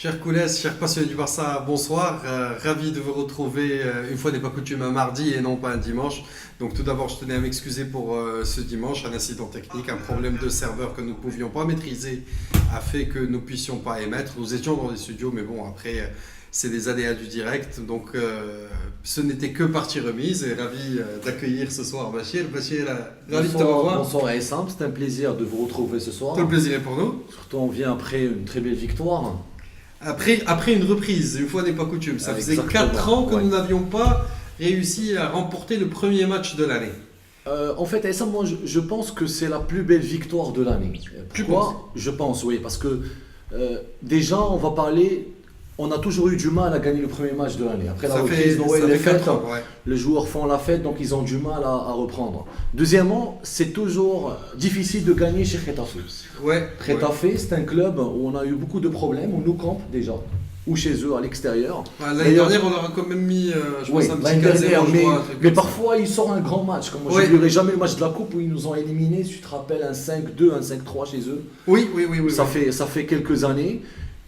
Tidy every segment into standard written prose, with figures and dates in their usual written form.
Cher Koulès, cher passionné du Barça, bonsoir. Ravi de vous retrouver une fois n'est pas coutume un mardi et non pas un dimanche. Donc tout d'abord, je tenais à m'excuser pour ce dimanche. Un incident technique, un problème de serveur que nous ne pouvions pas maîtriser a fait que nous ne puissions pas émettre. Nous étions dans les studios, mais bon, après, c'est des aléas du direct. Donc ce n'était que partie remise et ravi d'accueillir ce soir Bachir. Bachir, ravi de te revoir. Bonsoir à Essam, c'est un plaisir de vous retrouver ce soir. Tout le plaisir est pour nous. Surtout on vient après une très belle victoire. Après une reprise, une fois n'est pas coutume, ça faisait Exactement. 4 ans que Ouais. nous n'avions pas réussi à remporter le premier match de l'année. En fait, Essam, moi je pense que c'est la plus belle victoire de l'année. Tu Pourquoi? Je pense, oui, parce que déjà on va parler. On a toujours eu du mal à gagner le premier match de l'année. Après la reprise, Noël, les fêtes, 4 ans, ouais. les joueurs font la fête, donc ils ont du mal à reprendre. Deuxièmement, c'est toujours difficile de gagner chez Getafe. Ouais, Getafe, c'est un club où on a eu beaucoup de problèmes, où nous campons déjà, ou chez eux à l'extérieur. Ouais, l'année D'ailleurs- dernière, on leur a quand même mis, je Oui, pense, un petit l'année 4-0, dernière, je mais, crois, un truc mais comme ça. parfois ils sortent un grand match. Comme moi, Oui. je n'oublierai jamais le match de la Coupe où ils nous ont éliminés, si tu te rappelles, un 5-2, un 5-3 chez eux. Oui. Ça fait quelques années.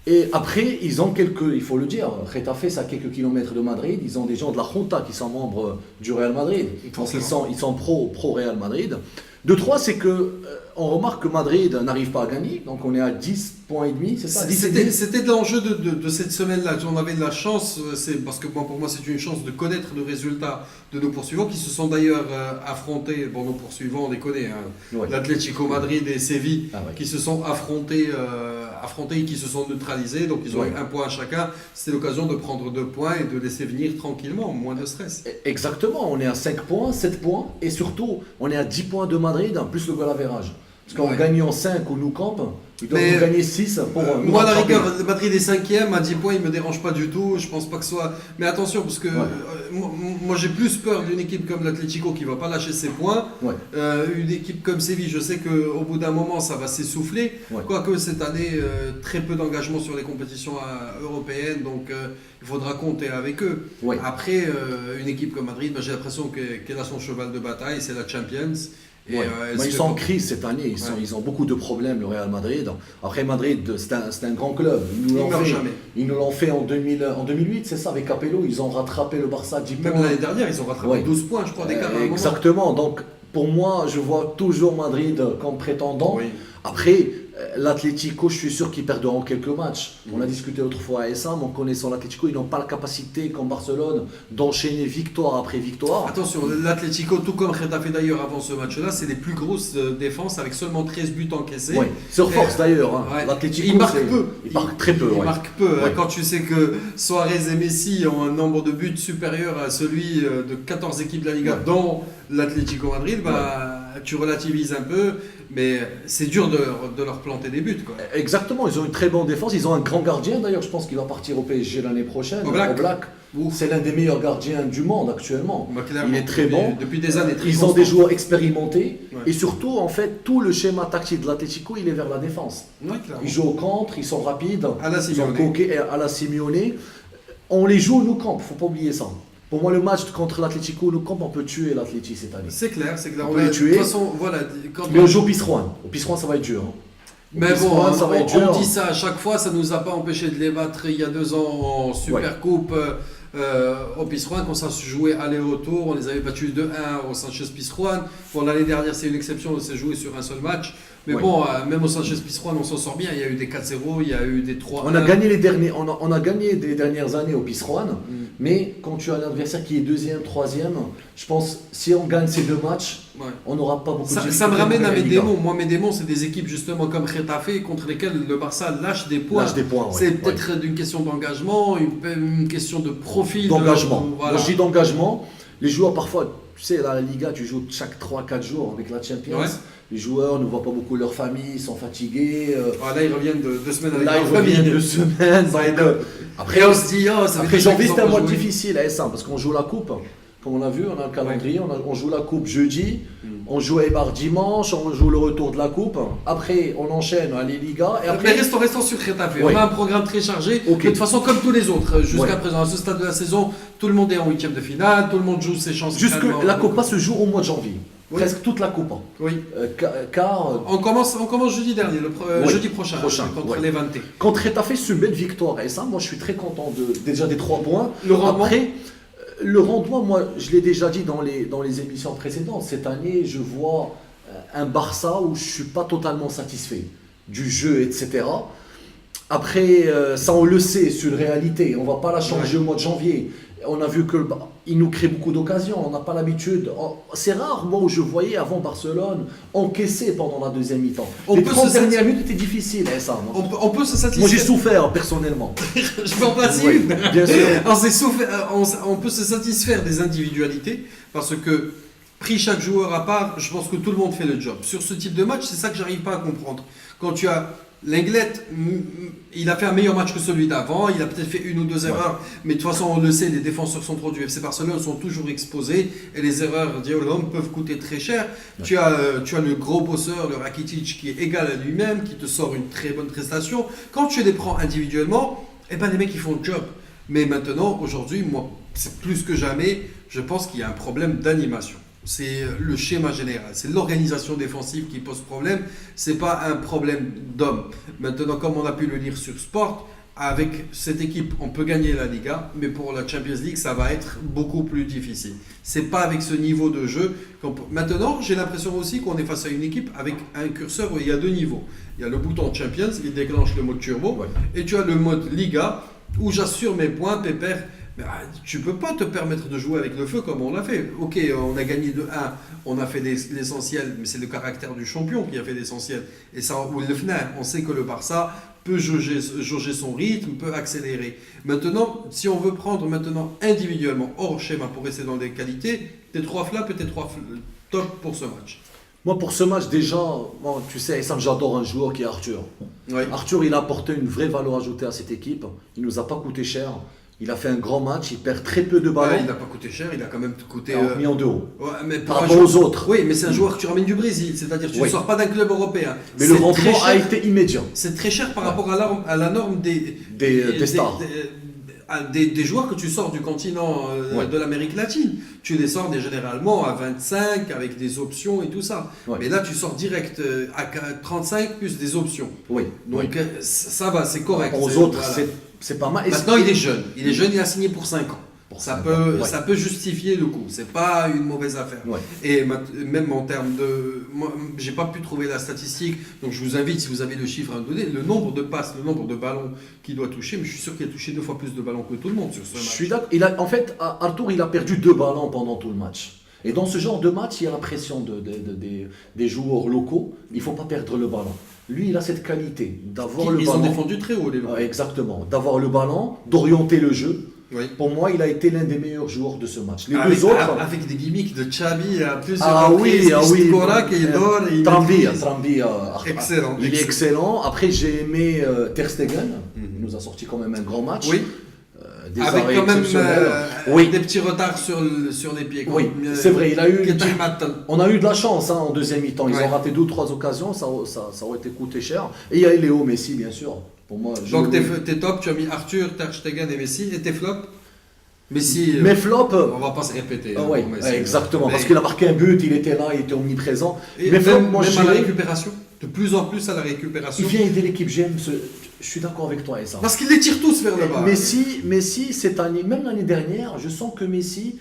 Et après, ils ont il faut le dire, Getafe, c'est à quelques kilomètres de Madrid. Ils ont des gens de la Junta qui sont membres du Real Madrid. Donc ils sont pro Real Madrid. De trois, c'est que on remarque que Madrid n'arrive pas à gagner. Donc on est à 10 points et demi, c'est ça 10 et demi. C'était de l'enjeu de cette semaine-là. On avait de la chance, parce que pour moi c'est une chance de connaître le résultat de nos poursuivants qui se sont d'ailleurs affrontés. Bon, nos poursuivants, on les connaît, hein, Ouais. l'Atlético Madrid et Séville, Ah ouais. qui se sont affrontés et qui se sont neutralisés. Donc ils ont Ouais. eu un point chacun. C'était l'occasion de prendre 2 points et de laisser venir tranquillement, moins de stress. Exactement, on est à 5 points, 7 points, et surtout, on est à 10 points de Madrid, plus le goal average. Parce qu'en Ouais. gagnant 5 ou nous campe, ils doivent Mais, nous gagner 6 pour nous Moi, à la rattraper. rigueur, le Madrid est 5e, à 10 points, il me dérange pas du tout. Je pense pas que ce soit. Mais attention, parce que moi j'ai plus peur d'une équipe comme l'Atlético qui va pas lâcher ses points. Ouais. Une équipe comme Séville, je sais qu'au bout d'un moment, ça va s'essouffler. Ouais. Quoique cette année, très peu d'engagement sur les compétitions européennes, donc il faudra compter avec eux. Ouais. Après, une équipe comme Madrid, j'ai l'impression qu'elle a son cheval de bataille, c'est la Champions. Et, Ouais. elle Mais se ils fait sont en pas- crise cette année, ils ont beaucoup de problèmes, le Real Madrid. Après, Madrid, c'est un grand club. Ils meurent jamais. Ils nous l'ont fait en 2008, c'est ça, avec Capello. Ils ont rattrapé le Barça à 10 points. Même l'année dernière, ils ont rattrapé Ouais. 12 points, je crois, d'écart à un moment. Exactement. Donc, pour moi, je vois toujours Madrid comme prétendant. Oui. Après, l'Atlético, je suis sûr qu'ils perdront quelques matchs. On a discuté autrefois à Essam, en connaissant l'Atlético, ils n'ont pas la capacité, comme Barcelone, d'enchaîner victoire après victoire. Attention, l'Atlético, tout comme Getafe d'ailleurs avant ce match-là, c'est les plus grosses défenses avec seulement 13 buts encaissés. Ouais. Sur force d'ailleurs. Hein. Ouais. L'Atlético, Il marque peu. Il marque très peu. Il ouais. marque peu. Ouais. Quand tu sais que Suarez et Messi ont un nombre de buts supérieur à celui de 14 équipes de la Liga, Ouais. dont l'Atlético Madrid, tu relativises un peu, mais c'est dur de leur planter des buts, quoi. Exactement, ils ont une très bonne défense. Ils ont un grand gardien d'ailleurs, je pense qu'il va partir au PSG l'année prochaine. Oblak. C'est l'un des meilleurs gardiens du monde actuellement. Bah, clairement, Il est très bon. Depuis des années, très Ils ont constant. des joueurs expérimentés. Ouais. Et surtout, en fait, tout le schéma tactique de l'Atlético, il est vers la défense. Ouais, clairement. Ils jouent au contre, ils sont rapides, À la ils sont Simeone. coquets à la Simeone. On les joue au nou camp, faut pas oublier ça. Pour moi, le match contre l'Atlético au nou camp, on peut tuer l'Atlético cette année. C'est clair, c'est clair. On peut les tuer. De toute façon, voilà. Quand Mais on joue au Pizjuán. Au Pizjuán, ça va être dur. Hein. Mais Au bon, Pizjuán, ça va être dur. on dit ça à chaque fois, ça ne nous a pas empêché de les battre il y a 2 ans en Super Coupe au Pizjuán, quand ça se jouait aller-retour, on les avait battus 2-1 au Sanchez Pizjuán. Bon, l'année dernière, c'est une exception, on s'est joué sur un seul match. Mais Ouais. bon, même au Sanchez Pizjuán, on s'en sort bien. Il y a eu des 4-0, il y a eu des 3-1. On a gagné on a gagné des dernières années au Pizjuán, mais quand tu as un adversaire qui est deuxième, troisième, je pense si on gagne ces 2 matchs, Ouais. on n'aura pas beaucoup de Ça difficultés me ramène pour à mes gagner la Liga. démons. Moi, mes démons, c'est des équipes justement comme Getafe contre lesquelles le Barça lâche des points. Lâche des points, ouais. C'est peut-être une question d'engagement, une question de profil. D'engagement. Voilà. Moi, je dis d'engagement. Les joueurs, parfois, tu sais, la Liga, tu joues chaque 3-4 jours avec la Champions. Ouais. Les joueurs ne voient pas beaucoup leur famille, ils sont fatigués. Ah, là, ils reviennent de 2 semaines avec Là, leur ils reviennent famille. 2 semaines. Ça donc, aide. après, Et on se dit, oh, ça fait après des janvier, qu'ils ont c'était un pas mois joué. difficile à S1 parce qu'on joue la coupe. Comme on a vu, on a le calendrier, on joue la coupe jeudi, on joue Eibar dimanche, on joue le retour de la coupe. Après, on enchaîne à les Ligas. Et Mais après, restons sur Getafe. Ouais. On a un programme très chargé. Ok. De toute façon, comme tous les autres, jusqu'à Ouais. présent, à ce stade de la saison, tout le monde est en 8e de finale, tout le monde joue ses chances. jusque finalement. la Copa se joue au mois de janvier. Oui. presque toute la Coupe. Oui. Car On commence jeudi dernier, Oui, jeudi prochain contre ouais. Levante. contre Retafe, c'est une belle victoire. Et ça, moi, je suis très content déjà des 3 points. Le rendement. Après, le rendement, moi, je l'ai déjà dit dans les émissions précédentes. Cette année, je vois un Barça où je ne suis pas totalement satisfait du jeu, etc. Après, ça, on le sait, c'est une réalité. On ne va pas la changer au mois de janvier. On a vu qu'il nous crée beaucoup d'occasions. On n'a pas l'habitude. C'est rare, moi, où je voyais avant Barcelone encaisser pendant la deuxième mi-temps. Les 30 dernières minutes étaient difficiles, hein, ça. On peut se satisfaire. Moi, j'ai souffert, personnellement. Je peux en placer Oui, une. bien sûr. On peut se satisfaire des individualités parce que, pris chaque joueur à part, je pense que tout le monde fait le job. Sur ce type de match, c'est ça que j'arrive pas à comprendre. Quand tu as Lenglet, il a fait un meilleur match que celui d'avant, il a peut-être fait une ou deux erreurs, mais de toute façon on le sait, les défenseurs centraux du FC Barcelone sont toujours exposés et les erreurs d'Iolom peuvent coûter très cher. Ouais. Tu as le gros bosseur, le Rakitic qui est égal à lui-même, qui te sort une très bonne prestation. Quand tu les prends individuellement, eh ben les mecs ils font le job. Mais maintenant, aujourd'hui, moi, c'est plus que jamais, je pense qu'il y a un problème d'animation. C'est le schéma général, c'est l'organisation défensive qui pose problème, c'est pas un problème d'homme. Maintenant, comme on a pu le lire sur Sport, avec cette équipe, on peut gagner la Liga, mais pour la Champions League, ça va être beaucoup plus difficile. C'est pas avec ce niveau de jeu. Maintenant, j'ai l'impression aussi qu'on est face à une équipe avec un curseur où il y a 2 niveaux. Il y a le bouton Champions, il déclenche le mode turbo, ouais. Et tu as le mode Liga, où j'assure mes points, pépère. Tu peux pas te permettre de jouer avec le feu comme on l'a fait. Ok, on a gagné de 1, on a fait l'essentiel, mais c'est le caractère du champion qui a fait l'essentiel. Et ça, on sait que le Barça peut jauger son rythme, peut accélérer. Maintenant, si on veut prendre individuellement, hors schéma, pour rester dans des qualités, tes 3 flaps et tes 3 top pour ce match. Moi, pour ce match, déjà, tu sais, j'adore un joueur qui est Arthur. Oui. Arthur, il a apporté une vraie valeur ajoutée à cette équipe. Il ne nous a pas coûté cher. Il a fait un grand match, il perd très peu de ballons. Ouais, il n'a pas coûté cher, il a quand même coûté 40 millions d'euros. Ouais, mais par rapport aux autres. Oui, mais c'est un joueur que tu ramènes du Brésil, c'est-à-dire que tu ne sors pas d'un club européen. Mais le rendement a été immédiat. C'est très cher par rapport à la norme des stars. Des joueurs que tu sors du continent de l'Amérique latine. Tu les sors généralement à 25 avec des options et tout ça. Ouais. Mais là, tu sors direct à 35 plus des options. Oui. Donc ça va, c'est correct. Aux autres, voilà. C'est pas mal. Maintenant, il est jeune. Il a signé pour 5 ans. Ça peut justifier le coup. C'est pas une mauvaise affaire. Ouais. Et même en termes de... Moi, j'ai pas pu trouver la statistique. Donc, je vous invite, si vous avez le chiffre à me donner, le nombre de passes, le nombre de ballons qu'il doit toucher. Mais je suis sûr qu'il a touché 2 fois plus de ballons que tout le monde sur ce match. Je suis d'accord. En fait, Arthur, il a perdu 2 ballons pendant tout le match. Et dans ce genre de match, il y a la pression des joueurs locaux. Il ne faut pas perdre le ballon. Lui, il a cette qualité d'avoir le ballon. Ils ont défendu très haut, les locaux. Exactement. D'avoir le ballon, d'orienter le jeu. Oui. Pour moi, il a été l'un des meilleurs joueurs de ce match. Les 2 autres... Avec des gimmicks de Xavi à plusieurs reprises. Trambi, excellent. Il est excellent. Après, j'ai aimé Ter Stegen. Il nous a sorti quand même un grand match. Oui. Des avec quand même des petits retards sur les pieds. Oui, c'est vrai. On a eu de la chance en deuxième mi-temps. Ils ont raté 2 ou 3 occasions. Ça aurait été coûté cher. Et il y a Léo Messi, bien sûr. Pour moi, donc tes top, tu as mis Arthur, Ter Stegen et Messi. Et tes flops? Messi. Mes flops. On va pas se répéter. Oui, exactement. Parce qu'il a marqué un but, il était là, il était omniprésent. Mes flops, moi, même à la récupération. De plus en plus à la récupération. Il vient aider l'équipe. Je suis d'accord avec toi, Essa. Parce qu'il les tire tous vers le bas. Messi, cette année, même l'année dernière, je sens que Messi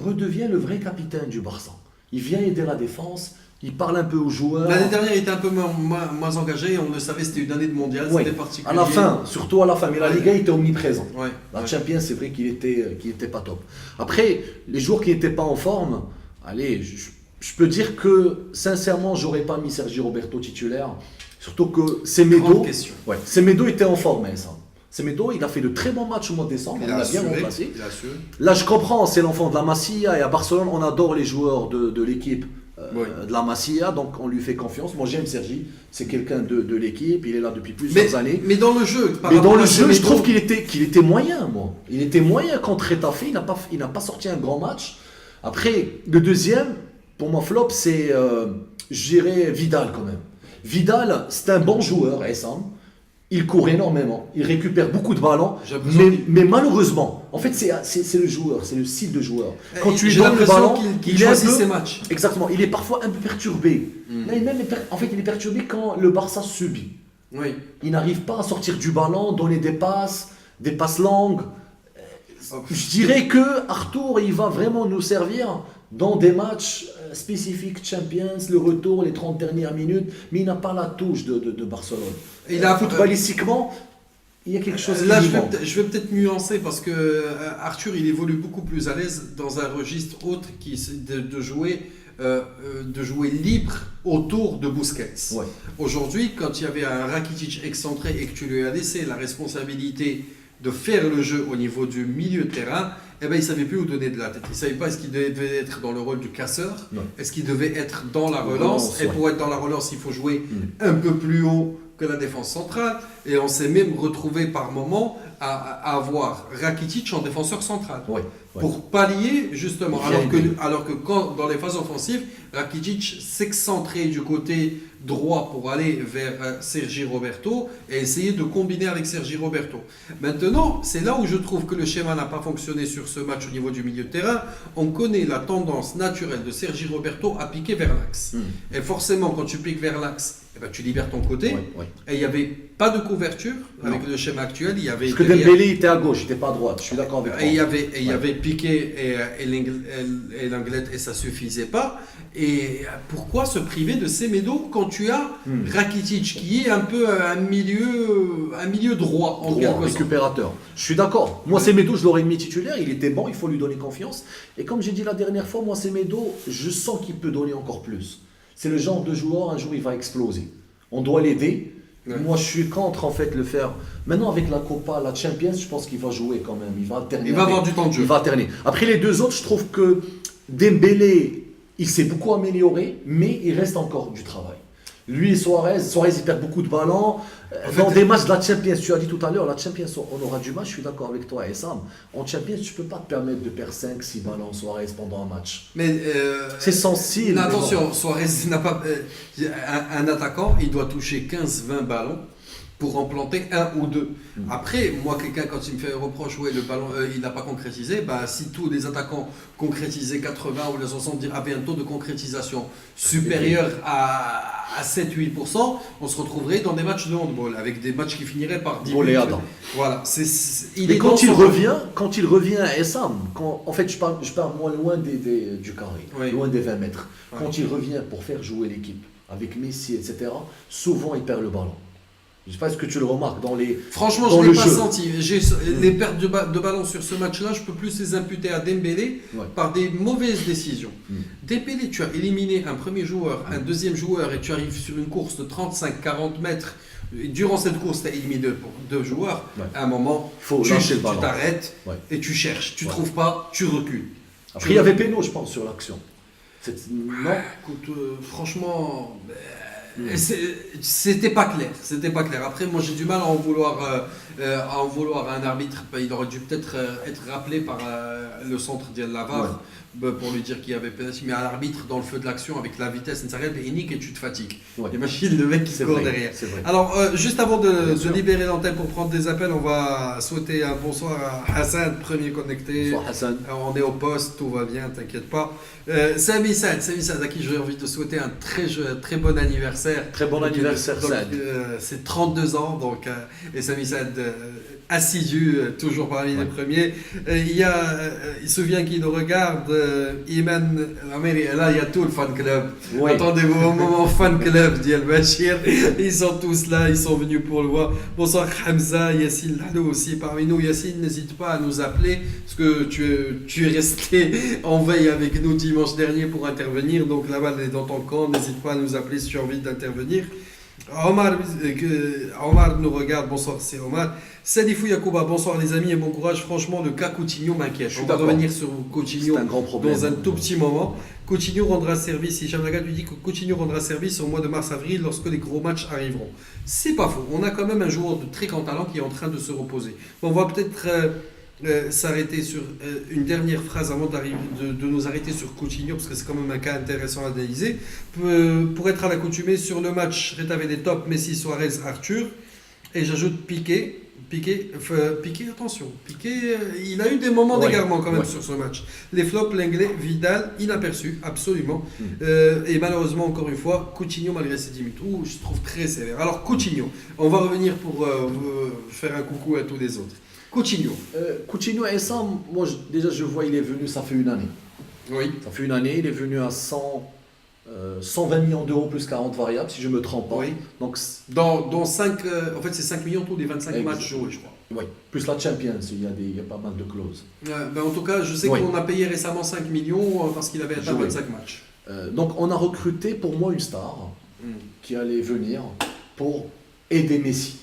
redevient le vrai capitaine du Barça. Il vient aider la défense, il parle un peu aux joueurs. L'année dernière, il était un peu moins engagé, on le savait, c'était une année de mondial, c'était particulier. À la fin, surtout à la fin, mais la Liga, il était omniprésent. La Champions, c'est vrai qu'il était pas top. Après, les joueurs qui n'étaient pas en forme, allez, je peux dire que, sincèrement, j'aurais pas mis Sergi Roberto titulaire. Surtout que Semedo était en forme, ça. Semedo, il a fait de très bons matchs au mois de décembre, il a bien remplacé. Là, je comprends, c'est l'enfant de la Masia, et à Barcelone, on adore les joueurs de l'équipe de la Masia, donc on lui fait confiance. Moi, j'aime Sergi, c'est quelqu'un de l'équipe, il est là depuis plusieurs années. Mais dans le jeu, je trouve qu'il était moyen, moi. Il était moyen contre Retafe, il n'a pas sorti un grand match. Après, le deuxième, pour moi, flop, c'est, je dirais, Vidal quand même. Vidal, c'est un bon joueur, Essam, il court énormément, il récupère beaucoup de ballons, J'ai l'impression mais malheureusement, en fait c'est le joueur, c'est le style de joueur. Quand tu lui j'ai donnes le l'impression ballon, qu'il il est un choisit peu- ses matchs. Exactement, il est parfois un peu perturbé. Là, en fait, il est perturbé quand le Barça subit. Oui. Il n'arrive pas à sortir du ballon, donner des passes longues. Je dirais que Arthur, il va vraiment nous servir dans des matchs spécifiques Champions, le retour, les 30 dernières minutes, mais il n'a pas la touche de Barcelone. Il a- Footballistiquement, il y a quelque chose qui Là, lui manque. je vais peut-être nuancer parce que Arthur, il évolue beaucoup plus à l'aise dans un registre autre qui est de jouer libre autour de Busquets. Ouais. Aujourd'hui, quand il y avait un Rakitic excentré et que tu lui as laissé la responsabilité de faire le jeu au niveau du milieu de terrain, eh ben, il ne savait plus où donner de la tête. Il ne savait pas est-ce qu'il devait être dans le rôle du casseur, Non. est-ce qu'il devait être dans la relance. Et ouais. pour être dans la relance, il faut jouer un peu plus haut que la défense centrale. Et on s'est même retrouvé par moment à avoir Rakitic en défenseur central. Ouais, ouais. Pour pallier justement, Bien alors que quand, dans les phases offensives, Rakitic s'excentrait du côté droit pour aller vers Sergi Roberto et essayer de combiner avec Sergi Roberto. Maintenant, c'est là où je trouve que le schéma n'a pas fonctionné sur ce match au niveau du milieu de terrain. On connaît la tendance naturelle de Sergi Roberto à piquer vers l'axe. Et forcément, quand tu piques vers l'axe, eh ben, tu libères ton côté. Ouais, ouais. Et il n'y avait pas de couverture avec le schéma actuel. Il y avait Parce que derrière- Dembélé était à gauche, il n'était pas à droite. Je suis d'accord avec toi. et il y avait Piqué et Lenglet et ça suffisait pas. Et pourquoi se priver de Semedo quand tu as Rakitic qui est un peu un milieu droit en Droit, quelque sorte. récupérateur. Je suis d'accord. Moi, Semedo, je l'aurais mis titulaire. Il était bon, il faut lui donner confiance. Et comme j'ai dit la dernière fois, moi, Semedo, je sens qu'il peut donner encore plus. C'est le genre de joueur, un jour, il va exploser. On doit l'aider. Ouais. Moi, je suis contre, en fait, le faire. Maintenant, avec la Copa, la Champions, je pense qu'il va jouer quand même. Il va alterner. Il va avoir du temps de jeu. Il va alterner. Après, les deux autres, je trouve que Dembélé, il s'est beaucoup amélioré, mais il reste encore du travail. Lui et Suarez, il perd beaucoup de ballons. Dans des matchs de la Champions, tu as dit tout à l'heure, la Champions, on aura du mal, je suis d'accord avec toi et Sam. En Champions, tu ne peux pas te permettre de perdre 5-6 ballons Suarez pendant un match. Mais C'est sensible. mais attention, Suarez n'a pas. Un attaquant, il doit toucher 15-20 ballons pour en planter un ou deux. Après, moi, quelqu'un, quand il me fait un reproche, ouais, le ballon, il n'a pas concrétisé, bah, si tous les attaquants concrétisaient 80 ou les 70 avaient un taux de concrétisation supérieur à 7-8%, on se retrouverait dans des matchs de handball, avec des matchs qui finiraient par 10 buts. Goléada. Voilà. Mais quand il revient, et Sam, en fait, je parle moins loin du carré, Oui. loin des 20 mètres. Ouais. Quand il revient pour faire jouer l'équipe, avec Messi, etc., souvent il perd le ballon. Je ne sais pas ce que tu le remarques dans les. Franchement, dans je ne le l'ai pas jeu. senti. Les pertes de ballon sur ce match-là, je peux plus les imputer à Dembélé Ouais. par des mauvaises décisions. Dembélé, tu as éliminé un premier joueur, un deuxième joueur, et tu arrives sur une course de 35-40 mètres. Et durant cette course, tu as éliminé deux joueurs. Ouais. À un moment, Il faut tu lâcher le ballon. t'arrêtes Ouais. et tu cherches. Tu ne Ouais. trouves pas, tu recules. Après, il y avait Péno, je pense, sur l'action. Non. Écoute, franchement, c'était pas clair. C'était pas clair. Après, moi, j'ai du mal à en vouloir à un arbitre. Il aurait dû peut-être être rappelé par le centre de Lavar pour lui dire qu'il y avait pénalty. Mais à l'arbitre, dans le feu de l'action, avec la vitesse nécessaire, et nique et tu te fatigues. Ouais. Imagine le mec qui C'est court vrai, derrière. c'est vrai. Alors, juste avant Bien de sûr. libérer l'antenne pour prendre des appels, on va souhaiter un bonsoir à Hassan, premier connecté. Bonsoir, Hassan. On est au poste, tout va bien, t'inquiète pas. Sami Saad, à qui j'ai envie de souhaiter un très bon anniversaire. Très bon anniversaire, Donc, Saad. c'est 32 ans, donc, et Sami Saad assidu, toujours parmi les premiers. Il y a, il se souvient qui nous regarde, Iman Ameri, là il y a tout le fan club. Oui. Attendez-vous au moment fan club d'Yel Bachir. Ils sont tous là, ils sont venus pour le voir. Bonsoir Hamza, Yassine Lalou aussi parmi nous. Yassine, n'hésite pas à nous appeler parce que tu es resté en veille avec nous dimanche dernier pour intervenir. Donc la balle est dans ton camp, n'hésite pas à nous appeler si tu as envie d'intervenir. Omar nous regarde, bonsoir, c'est Omar. Sadifou Yakouba, bonsoir les amis et bon courage. Franchement, le cas Coutinho m'inquiète. On va d'accord. revenir sur Coutinho C'est un grand problème. dans un tout petit moment. Coutinho rendra service, Hicham Lagat lui dit que Coutinho rendra service au mois de mars-avril lorsque les gros matchs arriveront. C'est pas faux. On a quand même un joueur de très grand talent qui est en train de se reposer. On va peut-être s'arrêter sur une dernière phrase avant de nous arrêter sur Coutinho parce que c'est quand même un cas intéressant à analyser. Pour être à l'accoutumée sur le match, Reta avait des tops, Messi, Suarez, Arthur. Et j'ajoute Piqué. Piqué, attention. Piqué, il a eu des moments d'égarement quand même sur ce match. Les flops, Lenglet, Vidal, inaperçus, absolument. Et malheureusement, encore une fois, Coutinho, malgré ses 10 minutes, je trouve très sévère. Alors, Coutinho, on va revenir pour faire un coucou à tous les autres. Coutinho. Coutinho et ça, moi déjà je vois, il est venu, ça fait une année. Oui. Ça fait une année, il est venu à 120 millions d'euros plus 40 variables, si je ne me trompe pas. Oui. Donc, dans 5, en fait c'est 5 millions tous les 25 matchs joués, je crois. Oui, plus la Champions, il y a pas mal de clauses. Ben en tout cas, je sais qu'on a payé récemment 5 millions parce qu'il avait atteint 25 matchs. Donc on a recruté pour moi une star qui allait venir pour aider Messi.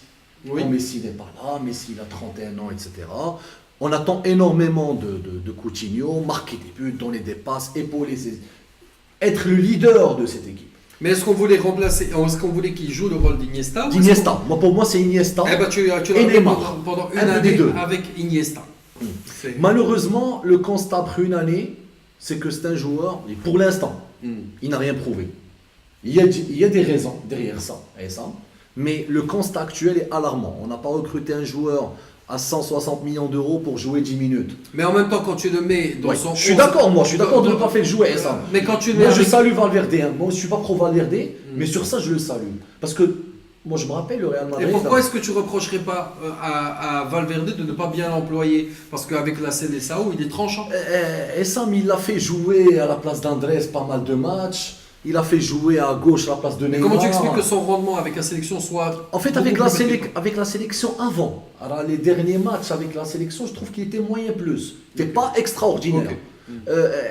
Oui. Quand Messi n'est pas là, Messi il a 31 ans, etc. On attend énormément de Coutinho, marquer des buts, donner des passes, épauler être le leader de cette équipe. Mais est-ce qu'on voulait remplacer, est-ce qu'on voulait qu'il joue le rôle d'Iniesta? D'Iniesta. Pour moi, c'est Iniesta. Eh ben, tu l'as et pendant une année avec Iniesta. Malheureusement, le constat après une année, c'est que c'est un joueur, et pour l'instant, il n'a rien prouvé. Il y a des raisons derrière ça, mais le constat actuel est alarmant. On n'a pas recruté un joueur à 160 millions d'euros pour jouer 10 minutes. Mais en même temps, quand tu le mets dans son... Je suis d'accord, moi, je suis d'accord de ne pas faire jouer ça. Mais quand tu le moi, je salue Valverde. Moi, je ne suis pas pro Valverde, mais sur ça, je le salue. Parce que, moi, je me rappelle le Real Madrid... Et pourquoi est-ce que tu ne reprocherais pas à Valverde de ne pas bien l'employer? Parce qu'avec la Seleção, il est tranchant. Et Sam, il l'a fait jouer à la place d'Andrés pas mal de matchs. Il a fait jouer à gauche à la place de Neymar. Comment tu expliques que son rendement avec la sélection soit... En fait, avec la sélection avant, alors les derniers matchs avec la sélection, je trouve qu'il était moyen plus. Il n'était pas extraordinaire.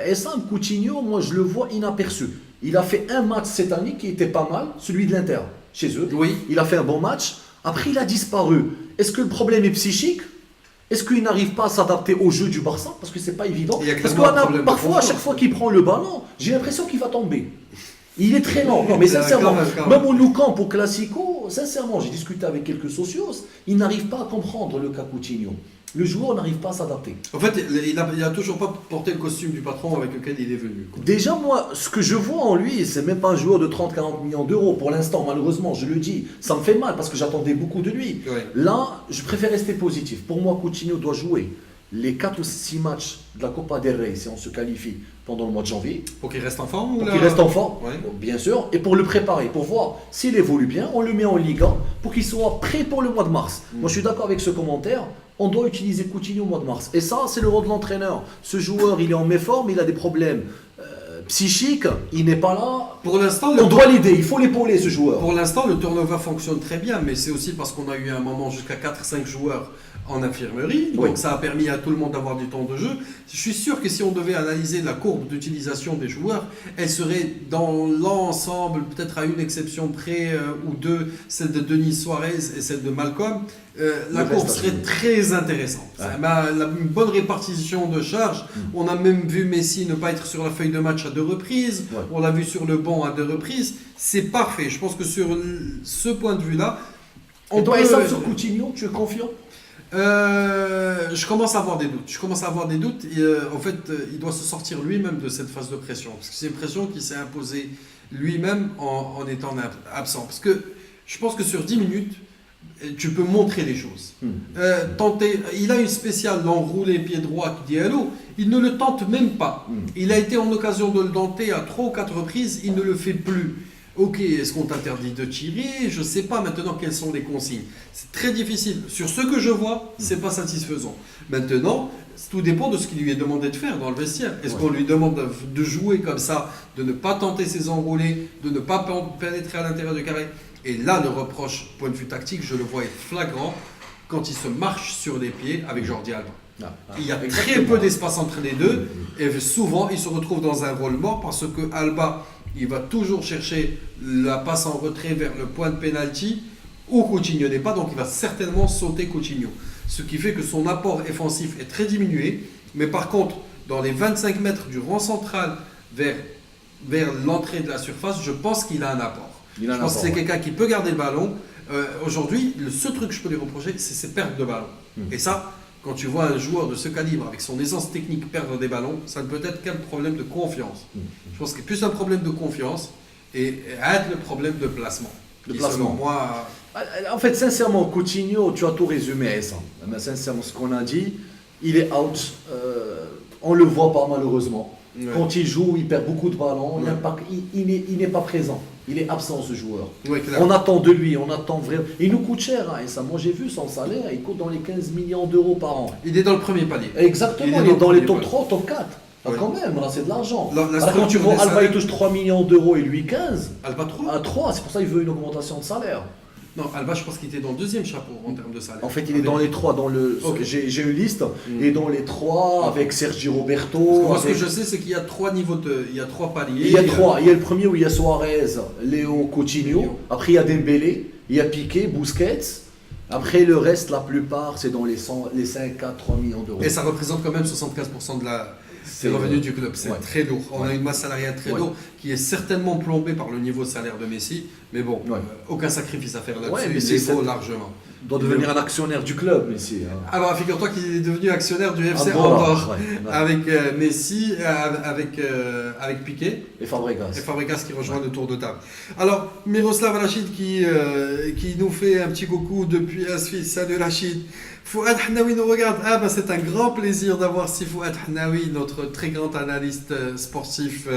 Et Sam Coutinho, moi je le vois inaperçu. Il a fait un match cette année qui était pas mal, celui de l'Inter, chez eux. Oui. Il a fait un bon match. Après, il a disparu. Est-ce que le problème est psychique? Est-ce qu'il n'arrive pas à s'adapter au jeu du Barça? Parce que c'est pas évident. Parce que parfois, à chaque fois qu'il prend le ballon, j'ai l'impression qu'il va tomber. Il est très lent. Non, mais sincèrement, même au Nou Camp, au Classico, sincèrement, j'ai discuté avec quelques socios, ils n'arrivent pas à comprendre le cas Coutinho. Le joueur n'arrive pas à s'adapter. En fait, il n'a toujours pas porté le costume du patron avec lequel il est venu. Déjà, moi, ce que je vois en lui, c'est même pas un joueur de 30-40 millions d'euros. Pour l'instant, malheureusement, je le dis, ça me fait mal parce que j'attendais beaucoup de lui. Ouais. Là, je préfère rester positif. Pour moi, Coutinho doit jouer les 4 ou 6 matchs de la Copa del Rey, si on se qualifie pendant le mois de janvier. Pour qu'il reste en forme? Pour qu'il reste en forme, ouais. Bien sûr, et pour le préparer, pour voir s'il évolue bien, on le met en Liga pour qu'il soit prêt pour le mois de mars. Moi, je suis d'accord avec ce commentaire. On doit utiliser Coutinho au mois de mars. Et ça, c'est le rôle de l'entraîneur. Ce joueur, il est en méforme, il a des problèmes psychiques, il n'est pas là. Pour l'instant, on doit l'aider, il faut l'épauler, ce joueur. Pour l'instant, le turnover fonctionne très bien, mais c'est aussi parce qu'on a eu un moment jusqu'à 4-5 joueurs en infirmerie, donc ça a permis à tout le monde d'avoir du temps de jeu. Je suis sûr que si on devait analyser la courbe d'utilisation des joueurs, elle serait dans l'ensemble, peut-être à une exception près ou deux, celle de Denis Suarez et celle de Malcolm, la courbe serait très intéressante. Une bonne répartition de charges. On a même vu Messi ne pas être sur la feuille de match à 2 reprises, on l'a vu sur le banc à 2 reprises, c'est parfait. Je pense que sur ce point de vue-là, on doit essayer sur Coutinho, tu es confiant? Je commence à avoir des doutes. En fait, il doit se sortir lui-même de cette phase de pression. Parce que c'est une pression qui s'est imposée lui-même en étant absent. Parce que je pense que sur 10 minutes, tu peux montrer les choses. Il a une spéciale l'enroulé pied droit qui dit hello. Il ne le tente même pas. Il a été en occasion de le tenter à 3 ou 4 reprises. Il ne le fait plus. Ok, est-ce qu'on t'interdit de tirer? Je ne sais pas maintenant quelles sont les consignes. C'est très difficile. Sur ce que je vois, ce n'est pas satisfaisant. Maintenant, tout dépend de ce qu'il lui est demandé de faire dans le vestiaire. Est-ce qu'on lui demande de jouer comme ça, de ne pas tenter ses enroulés, de ne pas pénétrer à l'intérieur du carré? Et là, le reproche, point de vue tactique, je le vois être flagrant quand il se marche sur les pieds avec Jordi Alba. Il y a très peu d'espace entre les deux et souvent, il se retrouve dans un rôle mort parce que Alba... il va toujours chercher la passe en retrait vers le point de pénalty où Coutinho n'est pas, donc il va certainement sauter Coutinho. Ce qui fait que son apport offensif est très diminué, mais par contre, dans les 25 mètres du rang central vers l'entrée de la surface, je pense qu'il a un apport. Je pense que c'est quelqu'un qui peut garder le ballon. Aujourd'hui, le seul truc que je peux lui reprocher, c'est ses pertes de ballon. Et ça, quand tu vois un joueur de ce calibre, avec son aisance technique, perdre des ballons, ça ne peut être qu'un problème de confiance. Je pense que c'est plus un problème de confiance et être le problème de placement. De placement. Selon moi, En fait, sincèrement, Coutinho, tu as tout résumé, ça. Mais sincèrement, ce qu'on a dit, il est out. On ne le voit pas, malheureusement. Ouais. Quand il joue, il perd beaucoup de ballons. Ouais. Il n'est pas présent. Il est absent, ce joueur. Ouais, clair. On attend de lui, on attend vraiment. Il nous coûte cher, hein, et ça. Moi, j'ai vu son salaire, il coûte dans les 15 millions d'euros par an. Il est dans le premier palier. Exactement, il est dans les top 3, top 4. Ah, Ouais. quand même, là, c'est de l'argent. La Alors, quand tu structure vois des Alba, il salaires- touche 3 millions d'euros et lui 15. Alba 3 À 3, c'est pour ça qu'il veut une augmentation de salaire. Non, Alba, je pense qu'il était dans le deuxième chapeau en termes de salaire. En fait, il est dans les 3, dans le. Ok. J'ai une liste, il est dans les 3 avec Sergi Roberto. Parce que moi, ce que avec- je sais, c'est qu'il y a 3 niveaux il y a 3 paliers. Il y a 3. Il y a le premier où il y a Suarez, Léo, Coutinho. Après, il y a Dembélé, il y a Piqué, Busquets. Après, le reste, la plupart, c'est dans les 5 à 3 millions d'euros. Et ça représente quand même 75% des revenus du club. C'est ouais. très lourd. On a une masse salariale très Ouais. lourde qui est certainement plombée par le niveau de salaire de Messi. Mais bon, Ouais. aucun sacrifice à faire là-dessus. Ouais, mais il c'est les vaut cette- largement. Il doit devenir un actionnaire du club, Messi. Hein. Alors, figure-toi qu'il est devenu actionnaire du FC Andorra, Andorre. ouais, ouais. Avec Messi, avec Piqué. Et Fabregas. Et Fabregas qui rejoint le tour de table. Alors, Miroslav Rachid qui nous fait un petit coucou depuis Asfi. Salut Rachid. Fouad Hnaoui nous regarde. Ah ben c'est un grand plaisir d'avoir si Fouad Hnaoui, notre très grand analyste sportif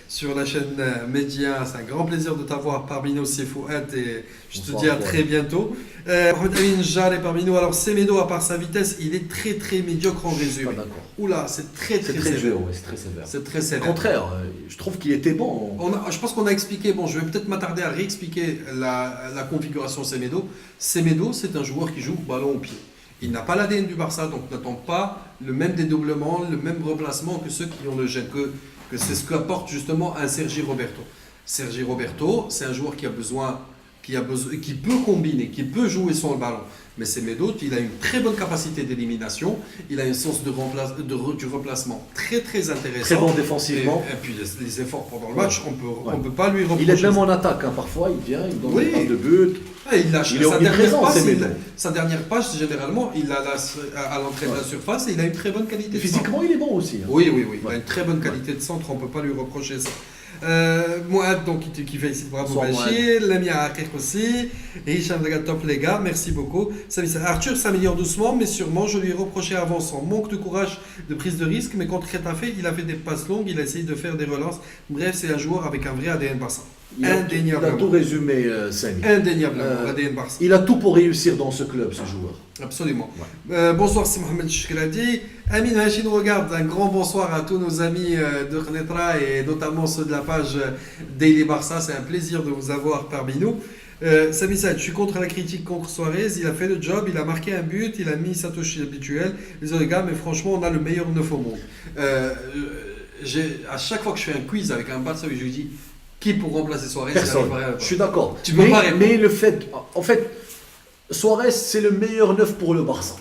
sur la chaîne Média. C'est un grand plaisir de t'avoir parmi nous, si Fouad. Et je te Bonsoir, dis à Fouad. très bientôt. Mohamed Amin Jar est parmi nous. Alors Semedo, à part sa vitesse, il est très très médiocre en Je suis résumé. pas d'accord. Oula, c'est très C'est très très sévère. dur, ouais, c'est très sévère. C'est très Au sévère. contraire, je trouve qu'il était bon. Je pense qu'on a expliqué, bon je vais peut-être m'attarder à réexpliquer la configuration Semedo. Semedo, c'est un joueur qui joue ballon au pied. Il n'a pas l'ADN du Barça, donc n'attend pas le même dédoublement, le même replacement que ceux qui ont le gène, que c'est ce qu'apporte justement un Sergi Roberto. Sergi Roberto, c'est un joueur qui peut combiner, qui peut jouer sur le ballon. Mais Semedo, il a une très bonne capacité d'élimination, il a un sens du replacement très très intéressant. Très bon défensivement. Et puis les efforts pendant le match, on Ouais. peut pas lui reprocher. Il est même en attaque, hein, parfois, il vient, il donne Oui. des passes de but. Il lâche Il est sa dernière omniprésent, passe, Semedo. sa dernière passe, généralement, il la laisse à l'entrée de la surface et il a une très bonne qualité de centre. Physiquement, il est bon aussi. Hein. Oui, il a une très bonne qualité de centre, on ne peut pas lui reprocher ça. Moad, donc, qui fait ici, bravo Bonsoir, Bachir, Lamia Akek aussi, et Hicham Daga, top les gars, merci beaucoup. Arthur s'améliore doucement, mais sûrement, je lui ai reproché avant son manque de courage, de prise de risque, mais contre Retafe, il a fait des passes longues, il a essayé de faire des relances. Bref, c'est un joueur avec un vrai ADN Barça. Il a Indéniablement. tout résumé, Samy. Indéniablement, l'ADN Barça. Il a tout pour réussir dans ce club, ce joueur. Absolument. Bonsoir, c'est Mohamed Chkradi. Amin Hachi nous regarde. Un grand bonsoir à tous nos amis de Knetra et notamment ceux de la page Daily Barça. C'est un plaisir de vous avoir parmi nous. Sami Saad, je suis contre la critique contre Suarez. Il a fait le job, il a marqué un but, il a mis Satoshi habituel. Désolé gars, mais franchement, on a le meilleur neuf au monde. À chaque fois que je fais un quiz avec un Barça, je lui dis qui pour remplacer Suarez. Personne. il arrive pas. Je suis d'accord. Tu peux pas répondre. Mais le fait. En fait, Suarez, c'est le meilleur neuf pour le Barça.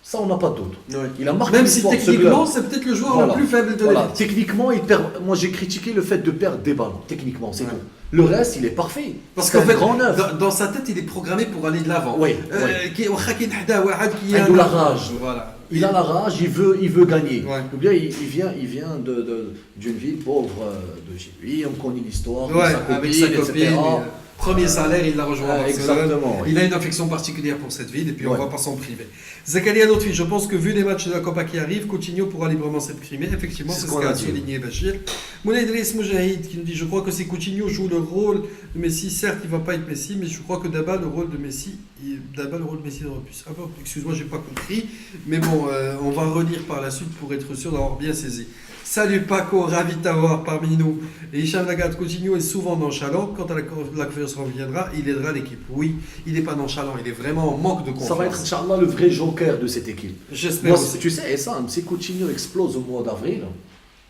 Ça, on n'a pas de doute. Ouais. Il a marqué Même une si histoire de ce techniquement, club. c'est peut-être le joueur Voilà. le plus faible de Voilà. l'effectif. Techniquement, il perd. Moi, j'ai critiqué le fait de perdre des ballons. Techniquement, c'est Ouais. tout. Le reste, il est parfait. Parce C'est qu'en un fait, grand neuf. dans sa tête, il est programmé pour aller de l'avant. Oui, Avec de la rage. Voilà. Il a la rage, il veut gagner. Ouais. Ou bien il vient d'une ville pauvre de chez lui, on connaît l'histoire, de Ouais, sa copine, avec sa copine. etc. Premier salaire, il l'a rejoint à Barcelone. Exactement. Oui. Il a une affection particulière pour cette ville et puis on Ouais. va pas s'en priver. Zakaria Notfi, je pense que vu les matchs de la Copa qui arrivent, Coutinho pourra librement s'exprimer. Effectivement, C'est c'est ce ce qu'on qu'a a dit. souligné Bachir. Moulay Idriss Moujahid qui nous dit je crois que si Coutinho joue le rôle de Messi, certes il va pas être Messi, mais je crois que d'abord le rôle de Messi aurait pu. Ah bon, excuse-moi, j'ai pas compris, mais bon, on va relire par la suite pour être sûr d'avoir bien saisi. Salut Paco, ravi de t'avoir parmi nous. Et Hicham Lagat, Coutinho est souvent nonchalant. Quand la confiance reviendra, il aidera l'équipe. Oui, il n'est pas nonchalant, il est vraiment en manque de confiance. Ça va être, Inch'Allah, le vrai joker de cette équipe. J'espère Moi, aussi. tu sais, Essam, si Coutinho explose au mois d'avril,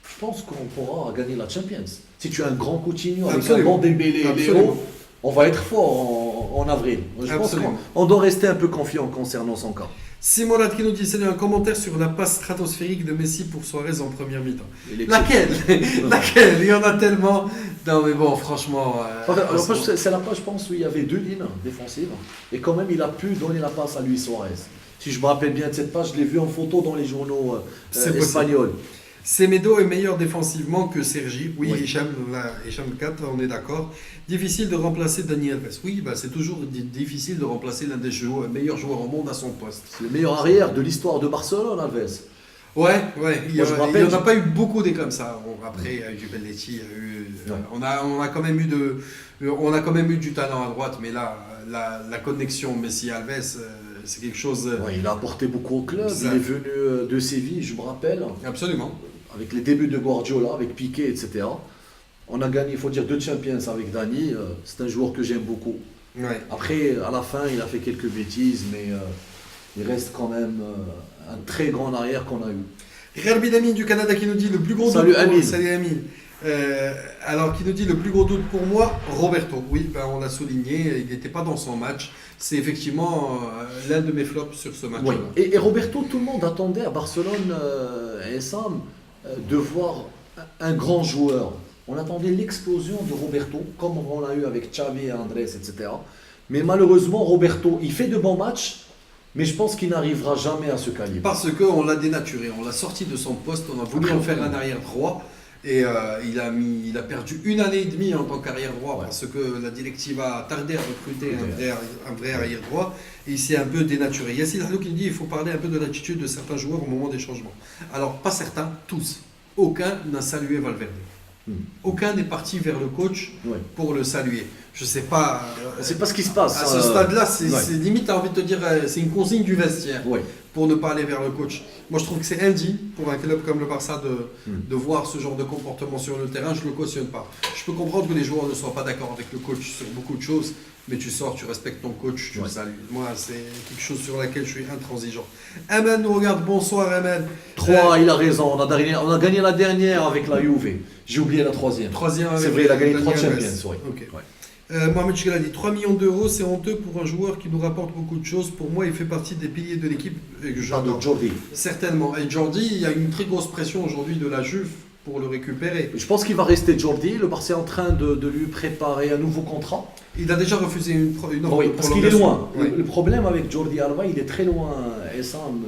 je pense qu'on pourra gagner la Champions. Si tu as un grand Coutinho avec un Absolument. bon Dembélé et Absolument. Léo, on va être fort en avril. Je pense Absolument. qu'on doit rester un peu confiant concernant son cas. Simon qui nous dit c'est un commentaire sur la passe stratosphérique de Messi pour Suarez en première mi-temps. Il est Laquelle Laquelle Il y en a tellement. Non mais bon, franchement. Alors, c'est la page, je pense, où il y avait deux lignes défensives. Et quand même, il a pu donner la passe à Luis Suarez. Si je me rappelle bien de cette page, je l'ai vu en photo dans les journaux C'est possible. espagnols. Semedo est meilleur défensivement que Sergi. Oui, Oui. Hicham 4, on est d'accord. Difficile de remplacer Dani Alves. Oui, c'est toujours difficile de remplacer l'un des meilleurs joueurs au monde à son poste. C'est le meilleur arrière de l'histoire de Barcelone, Alves. Ouais, il Moi, je me rappelle, n'y en a pas eu beaucoup des comme ça. Bon, après, il y a eu du Belletti, il y a eu, on a quand même eu du talent à droite, mais là, la connexion Messi-Alves, c'est quelque chose. Ouais, il a apporté beaucoup au club. Bizarre. Il est venu de Séville, je me rappelle, Absolument. avec les débuts de Guardiola, avec Piqué, etc. On a gagné, il faut dire, 2 Champions avec Dani. C'est un joueur que j'aime beaucoup. Ouais. Après, à la fin, il a fait quelques bêtises, mais il reste quand même un très grand arrière qu'on a eu. Rerbi Amin du Canada qui nous dit le plus gros Salut, doute. Amine. Salut Amine. Alors qui nous dit le plus gros doute pour moi, Roberto. Oui, on l'a souligné, il n'était pas dans son match. C'est effectivement l'un de mes flops sur ce match. Oui. Et Roberto, tout le monde attendait à Barcelone et Sam de voir un grand joueur. On attendait l'explosion de Roberto, comme on l'a eu avec Xavi, Andrés, etc. Mais malheureusement, Roberto, il fait de bons matchs, mais je pense qu'il n'arrivera jamais à ce calibre. Parce qu'on l'a dénaturé, on l'a sorti de son poste, on a voulu en faire un arrière droit. Et il a perdu 1 année et demie en tant qu'arrière droit parce que la directive a tardé à recruter un vrai arrière droit et il s'est un peu dénaturé. Yassine Halou qui dit qu'il faut parler un peu de l'attitude de certains joueurs au moment des changements. Alors, pas certains, tous. Aucun n'a salué Valverde. Aucun n'est parti vers le coach pour le saluer. Je sais pas. C'est pas ce qui se passe. À ce stade-là, c'est ouais. limite, t'as envie de te dire, c'est une consigne du vestiaire Ouais. pour ne pas aller vers le coach. Moi, je trouve que c'est indigne pour un club comme le Barça de voir ce genre de comportement sur le terrain. Je ne le cautionne pas. Je peux comprendre que les joueurs ne soient pas d'accord avec le coach sur beaucoup de choses, mais tu sors, tu respectes ton coach, tu le salues. Moi, c'est quelque chose sur laquelle je suis intransigeant. Amen nous regarde. Bonsoir, Amen. 3, il a raison. On a gagné la dernière avec la Juve. J'ai oublié la 3e. Troisième C'est avec vrai, il a gagné 3 Dani Alves. Champions. Ouais. Ok. Ouais. Mohamed Chikala dit 3 millions d'euros, c'est honteux pour un joueur qui nous rapporte beaucoup de choses. Pour moi, il fait partie des piliers de l'équipe et que j'adore. Jordi. Certainement. Et Jordi, il y a une très grosse pression aujourd'hui de la Juve pour le récupérer. Je pense qu'il va rester Jordi. Le Barça est en train de lui préparer un nouveau contrat. Il a déjà refusé une offre Oui, de parce qu'il est loin. Oui. Le problème avec Jordi Alba, il est très loin, Essam,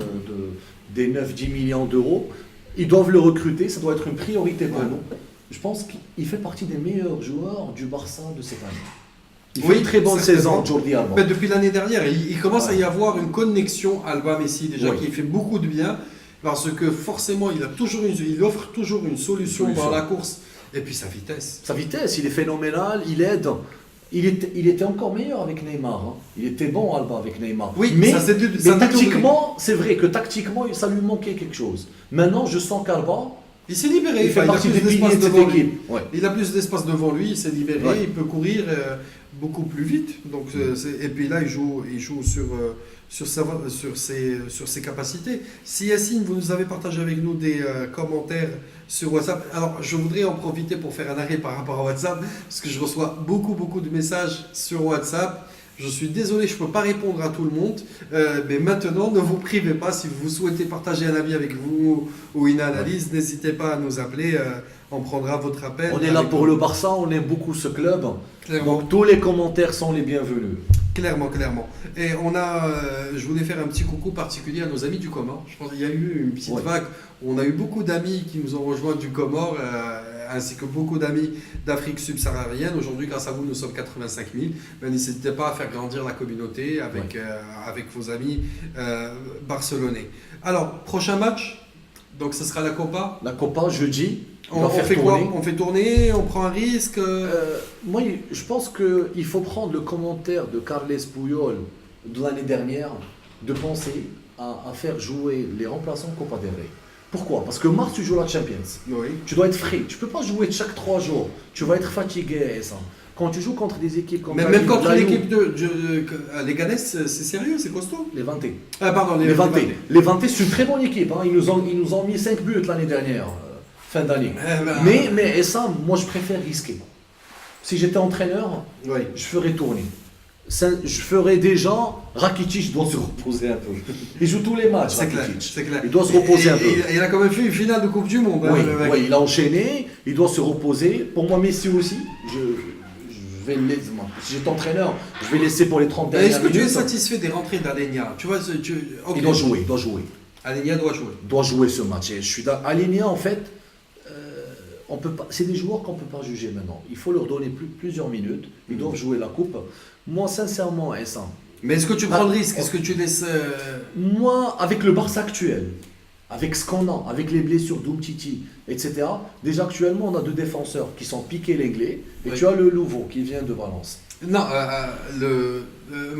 des 9-10 millions d'euros. Ils doivent le recruter, ça doit être une priorité pour nous. Je pense qu'il fait partie des meilleurs joueurs du Barça de cette année. Il fait une très bonne saison, Jordi Alba. Mais depuis l'année dernière, il commence à y avoir une connexion Alba-Messi déjà qui fait beaucoup de bien parce que forcément il offre toujours une solution dans la course et puis sa vitesse. Sa vitesse, il est phénoménal, il aide. Il était encore meilleur avec Neymar. Hein. Il était bon Alba avec Neymar. Oui, mais ça tactiquement, c'est vrai que tactiquement, ça lui manquait quelque chose. Maintenant, je sens qu'Alba, il s'est libéré. il fait partie des piliers de cette devant lui. équipe. Ouais. Il a plus d'espace devant lui, il s'est libéré, il peut courir beaucoup plus vite. Donc, et puis là, il joue sur ses capacités. Si Yassine, vous nous avez partagé avec nous des commentaires sur WhatsApp, alors je voudrais en profiter pour faire un arrêt par rapport à WhatsApp, parce que je reçois beaucoup de messages sur WhatsApp. Je suis désolé, je ne peux pas répondre à tout le monde, mais maintenant, ne vous privez pas. Si vous souhaitez partager un avis avec vous ou une analyse, n'hésitez pas à nous appeler. On prendra votre appel. On est là pour le Barça, on aime beaucoup ce club. Clairement. Donc tous les commentaires sont les bienvenus. Clairement. Et je voulais faire un petit coucou particulier à nos amis du Comore. Je pense qu'il y a eu une petite vague. On a eu beaucoup d'amis qui nous ont rejoints du Comore, ainsi que beaucoup d'amis d'Afrique subsaharienne. Aujourd'hui, grâce à vous, nous sommes 85 000. Mais n'hésitez pas à faire grandir la communauté avec vos amis barcelonais. Alors, prochain match, donc ce sera la Copa. La Copa, jeudi. On fait quoi? On fait tourner, on prend un risque. Moi, je pense qu'il faut prendre le commentaire de Carles Puyol de l'année dernière, de penser à faire jouer les remplaçants Copa del Rey. Pourquoi? Parce que mars, tu joues la Champions. Oui. Tu dois être frais. Tu ne peux pas jouer chaque 3 jours. Tu vas être fatigué. Ça. Quand tu joues contre des équipes comme même contre l'équipe de Leganés, c'est sérieux, c'est costaud. Les Vantés. Ah, pardon, les Vantés. Les Vantés, c'est une très bonne équipe. Hein. Ils nous ont mis 5 buts l'année dernière. Fin d'année. Mais ça, moi je préfère risquer. Si j'étais entraîneur, je ferais tourner. Je ferais déjà. Rakitic doit se reposer un peu. Il joue tous les matchs. C'est clair. Il doit se reposer un peu. Il a quand même fait une finale de Coupe du Monde. Oui, il a enchaîné. Il doit se reposer. Pour moi, Messi aussi. Je vais le laisser. Si j'étais entraîneur, je vais laisser pour les 30 dernières minutes. Est-ce que tu es satisfait des rentrées d'Alenia? Tu vois, Il doit jouer. Alenia doit jouer. doit jouer ce match. Et je suis Alenia, en fait, on peut pas, c'est des joueurs qu'on ne peut pas juger maintenant. Il faut leur donner plusieurs minutes. Ils doivent jouer la coupe. Moi, sincèrement, Essa, Mais est-ce que tu prends le risque? Est-ce que tu laisses. moi, avec le Barça actuel, avec ce qu'on a, avec les blessures d'Umtiti, etc., déjà actuellement, on a deux défenseurs qui sont Piqué l'anglais, et Oui. tu as le nouveau qui vient de Valence. Non,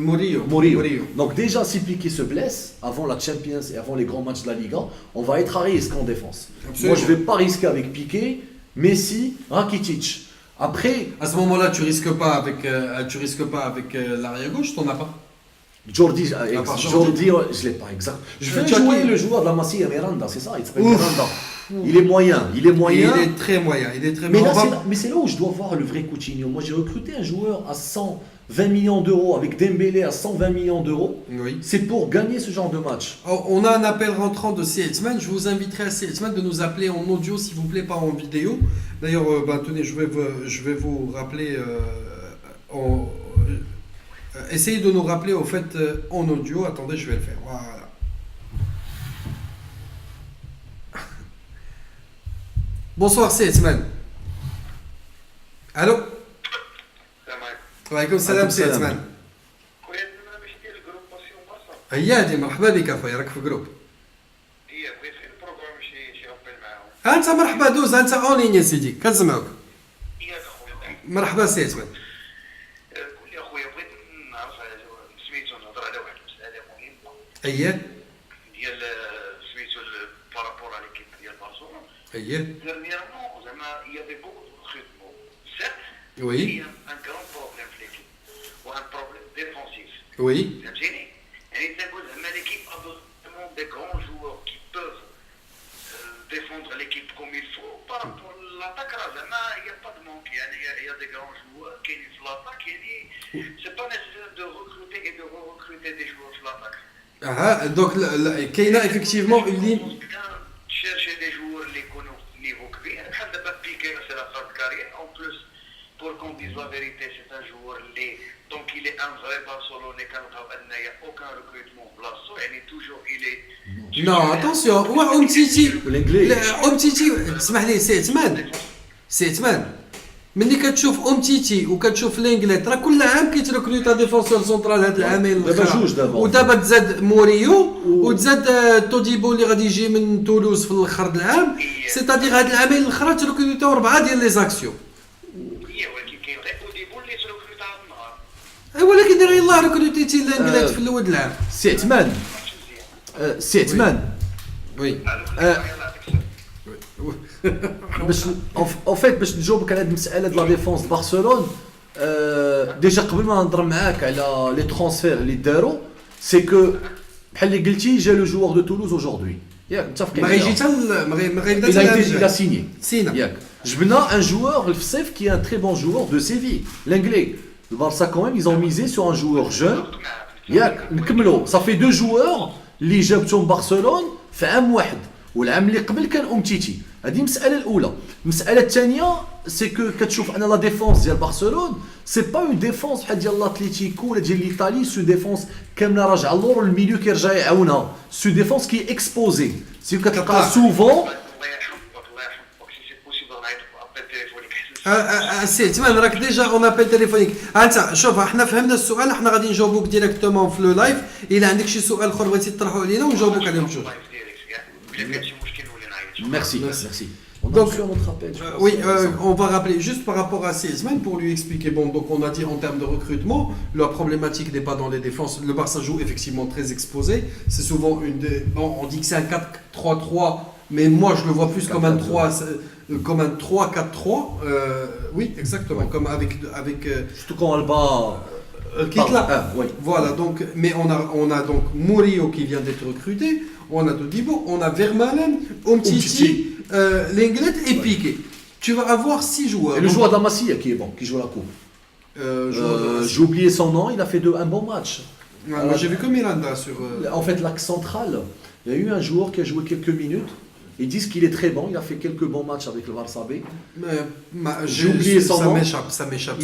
Murillo. Murillo. Donc déjà, si Piqué se blesse, avant la Champions et avant les grands matchs de la Liga, on va être à risque en défense. Absolument. Moi, je ne vais pas risquer avec Piqué, Messi, Rakitic. Après, À ce moment-là, tu risques pas avec, l'arrière gauche, t'en as pas. Jordi, part Jordi, je ne l'ai pas exact. Je vais Tu as jouer qui le joueur de la Masia, Miranda, c'est ça, il s'appelle Ouf. Miranda. Il est moyen, il est moyen. Il est très moyen. Il est très Mais, moyen. là, c'est là où je dois voir le vrai Coutinho. Moi, j'ai recruté un joueur à 120 millions d'euros avec Dembélé à 120 millions d'euros. Oui. C'est pour gagner ce genre de match. Oh, on a un appel rentrant de Seetzman. Je vous inviterai à Seetzman de nous appeler en audio, s'il vous plaît, pas en vidéo. D'ailleurs, tenez, je vais vous rappeler. Essayez de nous rappeler au fait en audio. Attendez, je vais le faire. Voilà. Bonsoir Seetzman. Allô? السلام عليكم. وعليكم السلام عليكم السلام. سيتمان. خويا انا باش ندير الجروباسيون برشا. ايادي مرحبا بك اخويا راك في جروب. هي بغيت غير البروغرام شي ابل معاهم. انت مرحبا دوز انت اون لين يا سيدي كنسمعوك. هي اخويا مرحبا سيتمان. قول لي اخويا بغيت نعرف على سميتو نهضر على واحد المساله مهمه اييه ديال سميتو بارابور على ليكيب ديال برشلونه. اييه ديرنييرمون زعما il y avait beaucoup de recrutement. Certes, Oui. il y a un grand problème في l'équipe وان بروبليم ديفونسيف. وي فهمتيني؟ يعني تنقول زعما l'équipe a besoin des grands joueurs qui peuvent défendre l'équipe comme il faut. Par rapport à l'attaque, il n'y a pas de manque. Il y a des grands joueurs qui sont sur l'attaque. C'est pas nécessaire de recruter et de re-recruter des joueurs sur l'attaque. اه دونك كاينه افكتيفمون اون لين Chercher des joueurs qui connaissent niveau كبير. بحال دابا Piqué, c'est la fin de carrière. En plus, pour qu'on dise la vérité, c'est un joueur donc il est un vrai Barcelonais. Il n'y a aucun recrutement بلاصتو. يعني toujours il est. نو اتونسيون هو امتيتي والانجلي لا امتيتي اسمح لي سيتمان ملي كتشوف امتيتي وكتشوف لينجليت راه كل عام كيتركروتا ديفونسور سونترال هاد العامين دابا الأخرى. جوج دابا. ودابا تزاد موريو وتزاد توديبو اللي غادي يجي من تولوز في الاخر د العام سيتادير هاد العامين الاخرى تركروتاو 4 ديال لي زاكسيون هي ولكن كاين غير اوديبول اللي تركروت على النهار. ولكن دير يلاه ركروتيتي لينجليت في الاول د العام سيتمان سيتمان وي باش او فيت باش نجاوبك على هذه المساله ديال لا ديفونس برشلونه ديجا قبل ما نهضر معاك على لي ترونسفير اللي داروا سي كو بحال اللي قلتي جا لو جوور دو تولوز اوجوردي ياك متفقين ما غيجي حتى ما غيبدا il a حتى été il a signé سينا ياك جبنا ان joueur في الصيف qui est un très bon joueur de Séville l'anglais le Barça quand même ils ont misé sur un joueur jeune ياك نكملوا صافي دو جوور اللي جابتهم برشلونه في عام واحد والعام اللي قبل كان امتيتي هذه المساله الاولى المساله الثانيه سي كو كتشوف انا لا ديفونس ديال برشلونه سي با اون ديفونس بحال ديال لاتليتيكو ولا ديال ليطالي سو ديفونس كامله راجعه اللور الميليو كيرجع يعاونها سو ديفونس كي اكسبوزي سي كتلقى سوفون الله يرحمك الله يرحمك سي بوسيبل نعيط ابل تليفونيك سي تمام راك ديجا اون ابل تليفونيك انت شوف احنا فهمنا السؤال احنا غادي نجاوبوك ديريكتومون في لو لايف الا عندك شي سؤال اخر بغيتي تطرحه علينا ونجاوبوك عليه بجوج اللايف ديالك ياك الا كان شي مشكل نولي نعيط. merci merci on a Donc, reçu un autre appel je pense. Oui, on va rappeler juste par rapport à Seetzman pour lui expliquer. Bon, donc on a dit en termes de recrutement, la problématique n'est pas dans les défenses. Le Barça joue effectivement très exposé. C'est souvent une des. Bon, on dit que c'est un 4-3-3, mais moi je le vois plus comme un 3, comme un 3-4-3. Oui, exactement, comme avec surtout quand elle bat Kitla. oui. Voilà, donc, mais on a donc Murillo qui vient d'être recruté, on a Todibo, on a Vermaelen, Umtiti, Lenglet et Piqué. Tu vas avoir 6 joueurs. Et le Donc, joueur de la Masia qui est bon, qui joue la coupe. J'ai oublié son nom, il a fait un bon match. Ouais, moi j'ai vu que Miranda sur. En fait, l'axe central, il y a eu un joueur qui a joué quelques minutes, Ils disent qu'il est très bon. Il a fait quelques bons matchs avec le Barça B. J'ai oublié son nom. Ça m'échappe.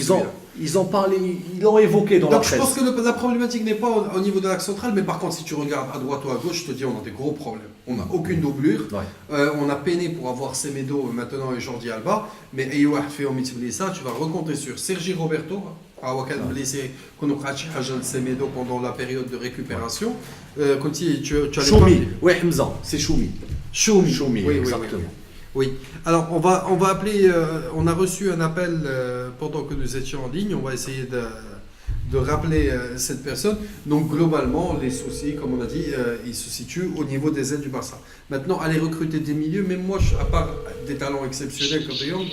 Ils ont parlé, ils l'ont évoqué dans la Donc je presse. pense que la problématique n'est pas au niveau de l'axe central, mais par contre si tu regardes à droite ou à gauche, je te dis on a des gros problèmes. On n'a aucune doublure, on a peiné pour avoir Semedo maintenant et Jordi Alba, mais Ayoua fait au ça, tu vas recompter sur Sergi Roberto, blessé Semedo pendant la période de récupération. Quand tu as Choumi, oui Hamza, c'est Choumi. Choumi, oui, exactement. Oui, alors on va appeler, on a reçu un appel pendant que nous étions en ligne, on va essayer de rappeler cette personne. Donc globalement, les soucis, comme on a dit, ils se situent au niveau des aides du Barça. Maintenant, aller recruter des milieux, même moi, à part des talents exceptionnels comme De Jong,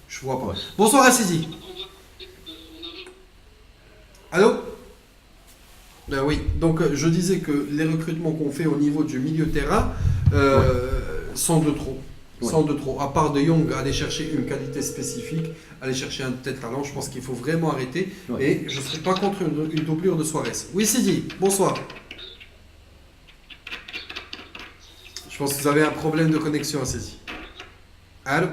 je vois pas. Bonsoir Assisi. Allô? Oui, donc je disais que les recrutements qu'on fait au niveau du milieu terrain sont de trop. Sans de trop. À part De Jong, aller chercher une qualité spécifique, aller chercher un tel talent, je pense qu'il faut vraiment arrêter. Et je ne serais pas contre une doublure de Suarez. Oui, Sidi, bonsoir. Je pense que vous avez un problème de connexion, Sidi. Allô?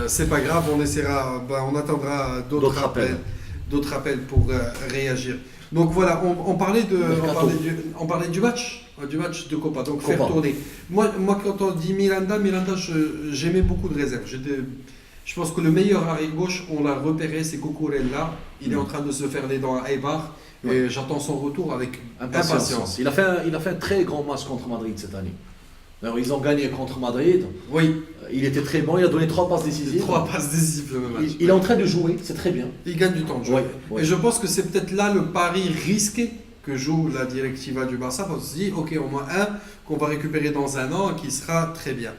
C'est pas grave, on essaiera, on attendra d'autres appels pour réagir. Donc voilà, on parlait du match. Du match de Copa, donc faire tourner. Moi, quand on dit Miranda, j'aimais beaucoup de réserves. Je pense que le meilleur arrière-gauche, on l'a repéré, c'est Cucurella. Il est en train de se faire les dents à Eibar. Et j'attends son retour avec impatience. Il a fait un très grand match contre Madrid cette année. Alors, ils ont gagné contre Madrid. Oui. Il était très bon, il a donné 3 passes décisives. 3 passes décisives le match. Il est en train de jouer, c'est très bien. Il gagne du temps de jouer. Et je pense que c'est peut-être là le pari risqué que joue la directiva du Barça, parce qu'on se dit, ok, au moins un qu'on va récupérer dans un an, qui sera très bien.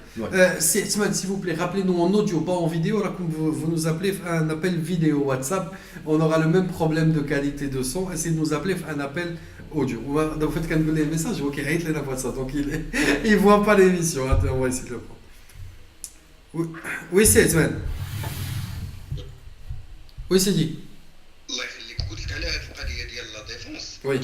S'il vous plaît, rappelez-nous en audio, pas en vidéo, là, comme vous nous appelez, un appel vidéo WhatsApp, on aura le même problème de qualité de son, essayez de nous appeler, un appel audio. Donc faites quand les messages, ok, arrête la WhatsApp, donc il voit pas l'émission, on va essayer de le prendre. Oui, c'est Edmond. Oui, c'est dit. Oui.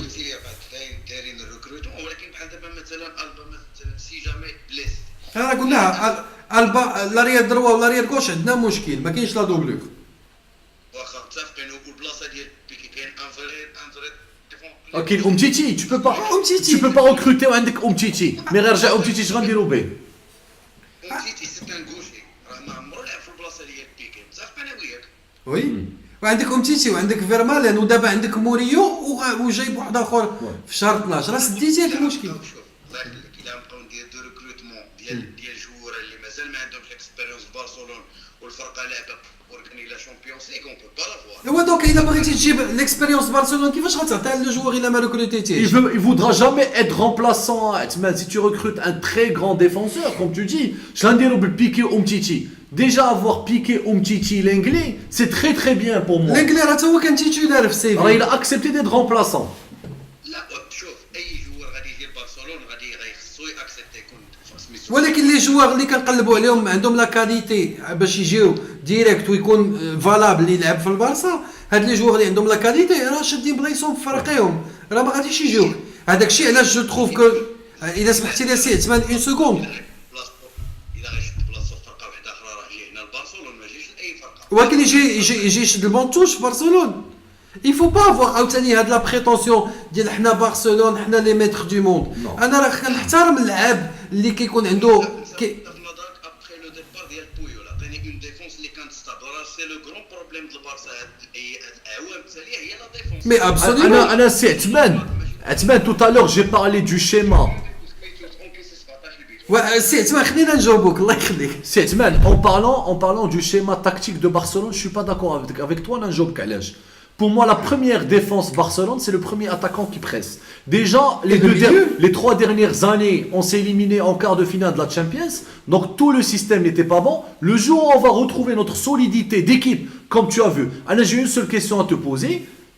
انا قلناها البا لاريير دروا ولاريير كوش عندنا مشكل ما كاينش لا دوبلور واخا متفقين والبلاصه ديال بيكي كاين Ok, Umtiti, tu peux pas recruter عندك Umtiti. Mais رجع Umtiti اش غنديروا به؟ Umtiti c'est un gaucher راه ما عمرو لعب في البلاصه ديال بيكي متفقين انا وياك. وي وعندك أمتيتي وعندك فيرمالين ودابا عندك موريو وجايب واحد اخر في شهر 12 راه سديتي هذا المشكل. الله يخليك الا نبقاو ندير دو ريكروتمون ديال جوار اللي مازال ما عندهمش اكسبيريونس برشلونه والفرقه لعبه اورغاني لا شامبيونز ليغ اون بو با لا فوار. ايوا دونك الا بغيتي تجيب ليكسبيريونس برشلونه كيفاش غتعطيها للجوار الا ما ريكروتيتيش؟ Il voudra jamais être remplaçant. Si tu recrutes un très grand défenseur, comme tu dis, je l'ai dit Piqué Umtiti. Déjà avoir Piqué Umtiti l'anglais, c'est très très bien pour moi. l'anglais راه هو كان تيتولار في السيفي. Alors il a accepté d'être remplaçant. لا شوف اي جوار غادي يجي لبرشلونه غيخصو ياكسبتي يكون سميتو. ولكن لي جوار اللي كنقلبوا عليهم عندهم لا كاليتي باش يجيو ديريكت ويكون فالابل اللي يلعب في البارسا، هاد لي جوار اللي عندهم لا كاليتي راه شادين بلايصهم في فرقيهم راه ما غاديش يجيوك. هذاك الشيء علاش جو تروف كو الا سمحتي لي سي عثمان اون سكوند. ولكن يجي يشد البونتوش في برشلونه. Il faut pas avoir عاوتاني هاد لا بريتونسيون ديال حنا برشلونه حنا لي ميتر دو موند. انا راه كنحترم اللعاب اللي كيكون عنده في نظرك ابخي لو ديبار ديال بويول عطيني اون ديفونس اللي كانت ستابل راه سي لو غران بروبليم ديال البارسا هاد الاعوام التاليه هي لا ديفونس. مي ابسوليومون انا سي عثمان tout à l'heure j'ai parlé du schéma. سي عثمان خلينا نجاوبوك الله يخليك. سي عثمان en parlant du schéma tactique de Barcelone, je suis pas d'accord avec toi. نجاوبك علاش. Pour moi, la première défense Barcelone, c'est le premier attaquant qui presse. Déjà, les 3 dernières années, on s'est éliminé en quart de finale de la Champions. Donc, tout le système n'était pas bon. Le jour où on va retrouver notre solidité d'équipe, comme tu as vu, alors j'ai une seule question à te poser.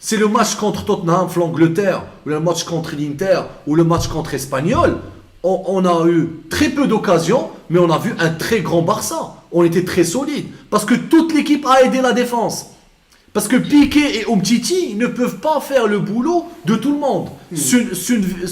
C'est le match contre Tottenham, l'Angleterre, ou le match contre l'Inter, ou le match contre Espanyol. On a eu très peu d'occasions, mais on a vu un très grand Barça. On était très solide. Parce que toute l'équipe a aidé la défense. Parce que Piqué et Umtiti ne peuvent pas faire le boulot de tout le monde.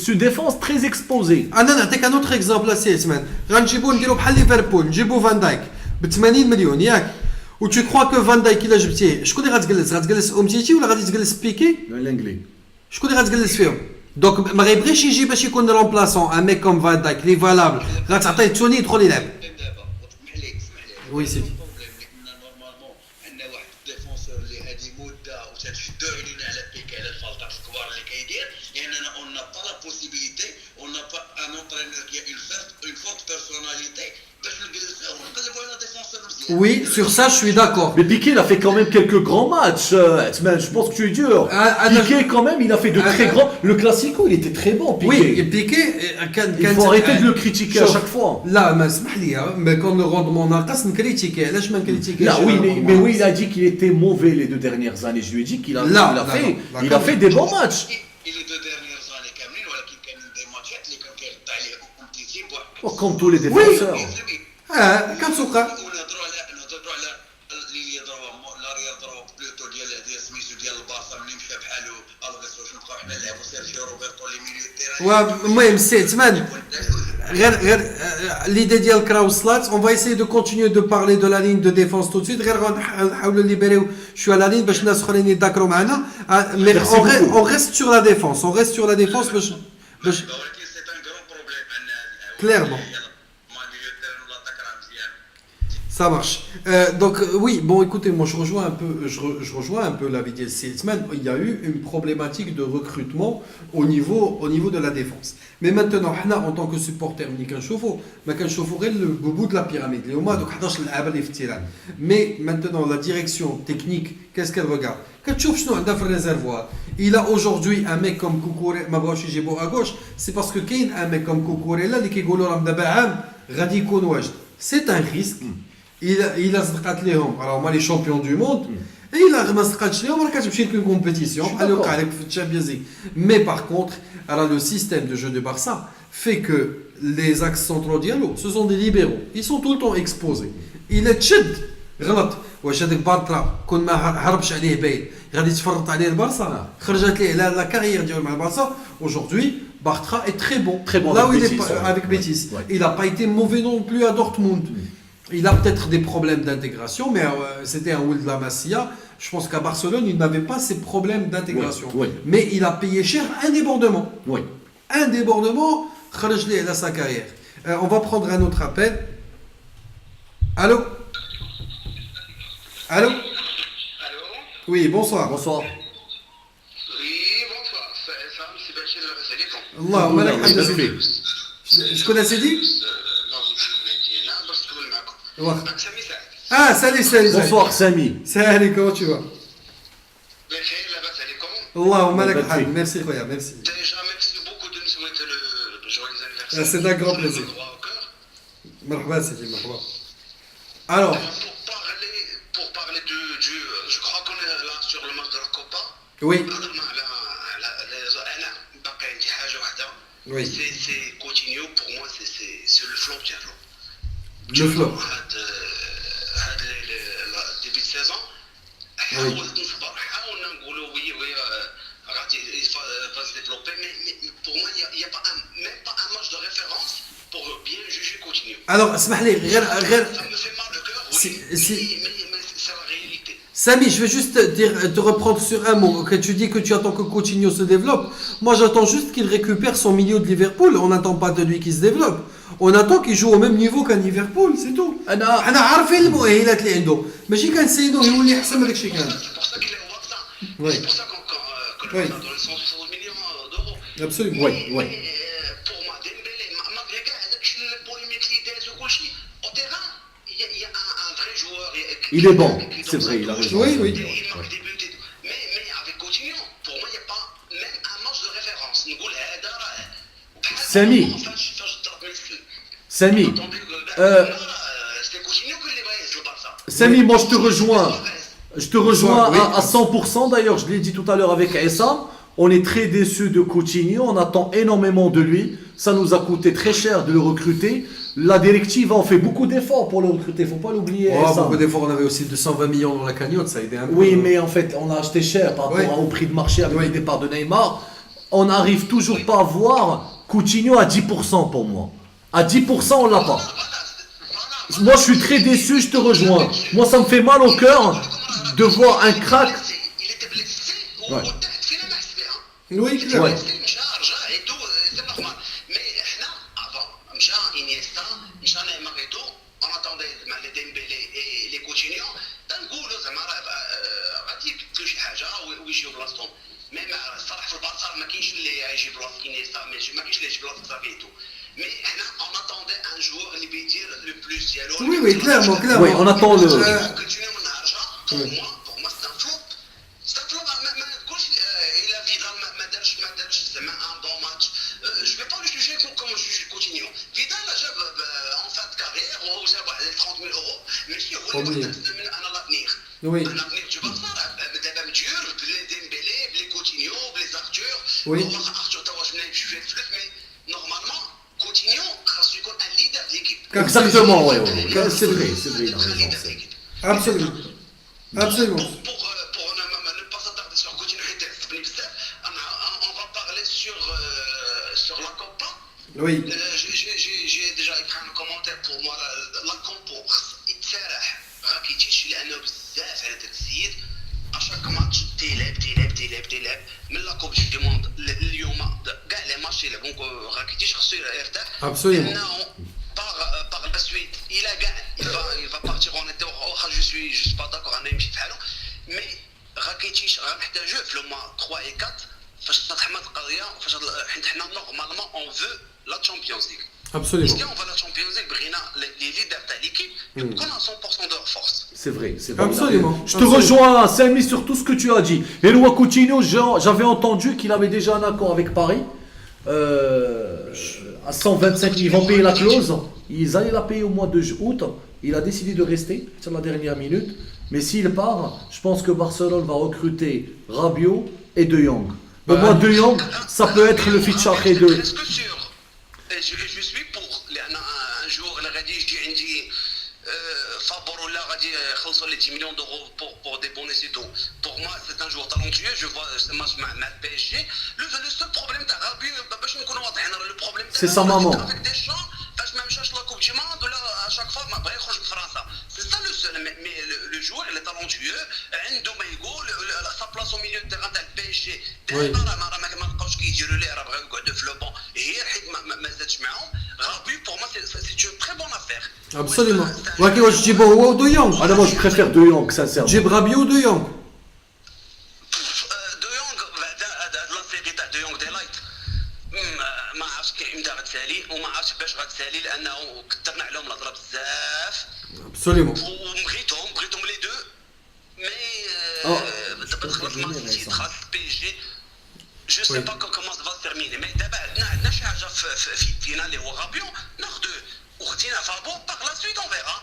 C'est une défense très exposée. انا نعطيك ان اوتر اكزامبل سي عثمان غنجيبو نديرو بحال ليفربول نجيبو فان دايك ب 80 مليون ياك و tu crois que فان دايك الا جبتيه شكون اللي غتجلس امتيتي ولا غادي تجلس بيكي L'anglais. شكون اللي غتجلس فيهم دونك ما غيبغيش يجي باش يكون رومبلاسون ان ميك كوم فان دايك لي فالابل غتعطيه توني يدخل يلعب دابا اسمح لي وي سيدي البروبليم لان نورمالمون عندنا واحد الديفونسور اللي هذه مده وتشدوا علينا على بيكي على الفلطات الكبار اللي كيدير لاننا اون نا با لا بوسيبيليتي اون نا با ان انترينور كي اون فورت بيرسوناليتي باش نجلسوه ونقلبوا على ديفونسور مزيان. Oui, sur ça, je suis d'accord. Mais Piqué, il a fait quand même quelques grands matchs. Je pense que tu es dur. Piqué, quand même, il a fait de très grands. Le Classico, il était très bon, Piqué. Oui, et Piqué, Il faut arrêter de le critiquer à chaque fois. لا ما اسمح لي ما كون لو روندمون ناقص نكريتيكي علاش ما نكريتيكيش Là, oui, mais oui, il a dit qu'il était mauvais les 2 dernières années. Je lui ai dit qu'il a, Là, il a fait des bons matchs. اللي دو ديرنيير زاني كاملين ولكن كاينين دي ماتشات اللي كان كيرد عليه امتيتي بواحد Comme tous les défenseurs. كتوقع ونهضروا على اللي يضربوا لا يضربوا بلوتو ديال سميتو ديال البارسا ملي مشى بحالو الفيس واش نبقاو حنا نلعبوا سيرجيو روبرتو لي ميليو تيران المهم سي عثمان غير l'idée ديال كراوسلات on va essayer de continuer de parler de la ligne de défense tout de suite غير غنحاولوا نليبريو شويه لا ligne باش الناس اخرين يتذكروا معنا mais on reste sur la défense باش ولكن سي ان غران بروبليم عندنا Clairement. ما ميليو تيران ولا تاكرا مزيان. Ça marche. Donc oui, bon écoutez, moi je rejoins un peu l'avis de Sitzman. Il y a eu une problématique de recrutement au niveau de la défense. Mais maintenant, en tant que supporter, ما كنشوفوا غير le bout de la pyramide. اللي هما دوك 11 لاعب اللي في التيران. Mais maintenant la direction technique, qu'est-ce qu'elle regarde? كتشوف شنو عندها في الريزرفوار. Il a aujourd'hui un mec comme Koukouré, ما بغاوش يجيبو à gauche, c'est parce que كاين un mec comme Koukouré là اللي كيقولوا راهم دابا عام غادي يكون واجد. C'est un risque. Il a صدقات ليهم راه هما لي شامبيون دو موند الا ما صدقاتش ليهم راه كتمشي لك كومبيتيسيون بحال اللي وقع لك في الشامبيونز ليغ مي باغ كونتر راه لو سيستيم دو جو دو بارسا fait que les axes centraux ديالو ce sont des libéraux ils sont tout le temps exposés il تشد غلط واش هذاك بارترا كون ما هربش عليه باين غادي تفرط عليه البارسا خرجت ليه لا كارير ديالو مع البارسا aujourd'hui Bartra est très bon là où il est avec Betis il n'a pas été mauvais non plus à Dortmund. Il a peut-être des problèmes d'intégration, mais c'était un Ould la Masia. Je pense qu'à Barcelone, il n'avait pas ces problèmes d'intégration. Oui. Mais il a payé cher un débordement. Oui. Un débordement, kharajli à sa carrière. On va prendre un autre appel. Allô? Allô? Allô? Oui, bonsoir. Bonsoir. Oui, bonsoir. Ça, c'est Bachir le Razalikom. Allah, on malak hamda sidi. Je connais Sidi? Ah, salut. Bonsoir, Samy. Salut, comment tu vas? بخير لاباس عليكم. Allah, malak Merci. hamd. Merci, Khoya, merci. Déjà, merci beaucoup de nous souhaiter le joyeux anniversaire. C'est un grand plaisir. Droit au cœur. Marhaba, Sidi, marhaba. Alors, Pour parler du je crois qu'on est là sur le match de la Copa. oui, هضرنا على انا باقي عندي حاجه واحده. oui, C'est Coutinho pour moi c'est le flop ديالو. le flop. هاد ديبي de saison حاولت نصبر حاولنا نقولوا وي غادي va se développer mais pour moi il y a pas même pas un match de référence pour bien juger Coutinho. Alors, اسمح لي غير Ça me fait mal le cœur. Mais c'est la réalité. Samy, je vais juste te reprendre sur un mot. Que tu dis que tu attends que Coutinho se développe. Moi, j'attends juste qu'il récupère son milieu de Liverpool. On n'attend pas de lui qu'il se développe. On attend qu'il joue au même niveau qu'à Liverpool, c'est tout. احنا عارفين المؤهلات اللي عنده. ماشي كنسيدو يولي احسن من داكشي كان. C'est pour ça qu'il est au Barça. Oui. C'est pour ça que le Oui. Barça donne 160 millions d'euros. Absolument. Oui, oui. Pour moi, Dembélé, malgré les polémiques اللي دازوا وكلشي, au terrain, il y a un vrai joueur. Il est bon, c'est vrai, il a raison. Oui, oui. Il marque des buts et tout. Mais avec Coutinho, pour moi, il n'y a pas même un match de référence. نقول هذا راه Samy. فاش ضرب ميسي. Samy, C'était Coutinho qui les voyait le Barça. Samy, moi je te rejoins. Je te rejoins Oui. à 100% d'ailleurs, je l'ai dit tout à l'heure avec Essa. On est très déçus de Coutinho, on attend énormément de lui. Ça nous a coûté très cher de le recruter. La directive a fait beaucoup d'efforts pour le recruter, faut pas l'oublier. Oh, ça. beaucoup d'efforts, on avait aussi 220 millions dans la cagnotte, ça a aidé un peu. Oui, mais en fait, on a acheté cher par rapport Oui. au prix de marché avec Oui. le départ de Neymar. On n'arrive toujours pas à voir Coutinho à 10% pour moi. À 10%, on l'a pas. Moi, je suis très déçu, je te rejoins. Moi, ça me fait mal au cœur de voir un crack. Il était blessé Ouais. وتحت فينا ما حسبها. Oui, clairement. Ouais. مشى رجع ايتو سي نورمال مي احنا افون مشى انيستا مشى نيمار ايتو اون اتوندي مع لي ديمبيلي اي لي كوتينيو تنقولوا زعما راه غادي يبدلوا شي حاجه ويجيو بلاصتهم مي الصراحه في البارسا ما كاينش اللي يجي بلاصه انيستا ما كاينش اللي يجي بلاصه زافيتو مي احنا اون اتوندي ان جوور اللي بيدير لو بلوس ديالو Oui, oui, clairement, clairement. Oui, on attend le. كوتينيو من نهار جا pour moi c'est un flop. C'est un flop, ما نقولش il a Vidal ما دارش زعما ان بون ماتش. Je vais pas le juger comme je juge Coutinho. Vidal جاب en fin de carrière وهو جاب واحد 30 000 euros ماشي هو اللي مختص من انا لافنيغ. Oui. انا لافنيغ جو بارسا دابا مديور بلي ديمبيلي بلي كوتينيو بلي زارتور. Oui. هو ارتور تا واش ملي يمشي فيه الفلوس مي نورمالمون كوتينيو خاصو يكون ان ليدر ديال ليكيب. Exactement, ouais, c'est vrai, il a raison. Absolument. Absolument. Pour ne pas s'attarder sur Coutinho, on va parler sur la Copa. Oui. J'ai déjà écrit un commentaire pour moi. La Compo, يتسارح راكيتيش لانه بزاف على داك السيد. اشاك ماتش تيلعب من لا كوب دي موند اليوم كاع لي ماتش يلعبوا راكيتيش خصو يرتاح. Absolument. Par la suite, il va partir en été. Je suis pas d'accord avec lui. Mais Rakitic, le mois 3 et 4, normalement, on veut la Champions League. Absolument. Si on veut la Champions League, les leaders de l'équipe, on a 100% de leur force. C'est vrai, c'est vrai. Absolument. Je te rejoins, Samy, sur tout ce que tu as dit. Et Eloi Coutinho, j'avais entendu qu'il avait déjà un accord avec Paris. À 125, ils vont payer la clause. Ils allaient la payer au mois de août. Il a décidé de rester sur la dernière minute. Mais s'il part, je pense que Barcelone va recruter Rabiot et De Jong. Pour moi, De Jong, ça peut être le fichaje de. Presque sûr. Je suis pour. Un jour, il a dit Fabre là, il a dit les 10 millions d'euros pour des bons et tout. Pour moi, c'est un joueur talentueux. Je vois ce match avec PSG. Le seul problème de Rabiot, le problème C'est sa maman. avec des gens. La Coupe du Monde, là, à chaque fois, c'est ça le seul. Mais le joueur, il est talentueux. Endo Maigo, sa place au milieu de terrain de PSG. Pour moi, c'est une très bonne affaire. Absolument. ولكن واش تجيبو هو ودو يونغ؟ Alors moi, je préfère De Jong, sincèrement. تجيب رابيو ودو يونغ. دو يونغ هاد لا سيري تاع دو يونغ دي لايت ما عرفتش كي امتى غتسالي وما عرفتش باش غتسالي لانه كثرنا عليهم الهضره بزاف Absolument. وبغيتهم لي دو مي دابا دخلت مع السيتي خاص بي جي جو سي با كومون سا فا تيرميني مي دابا عندنا شي حاجه في الفينال اللي هو غابيون ناخذوه وخدينا فابو باغ لا سويت اون فيرا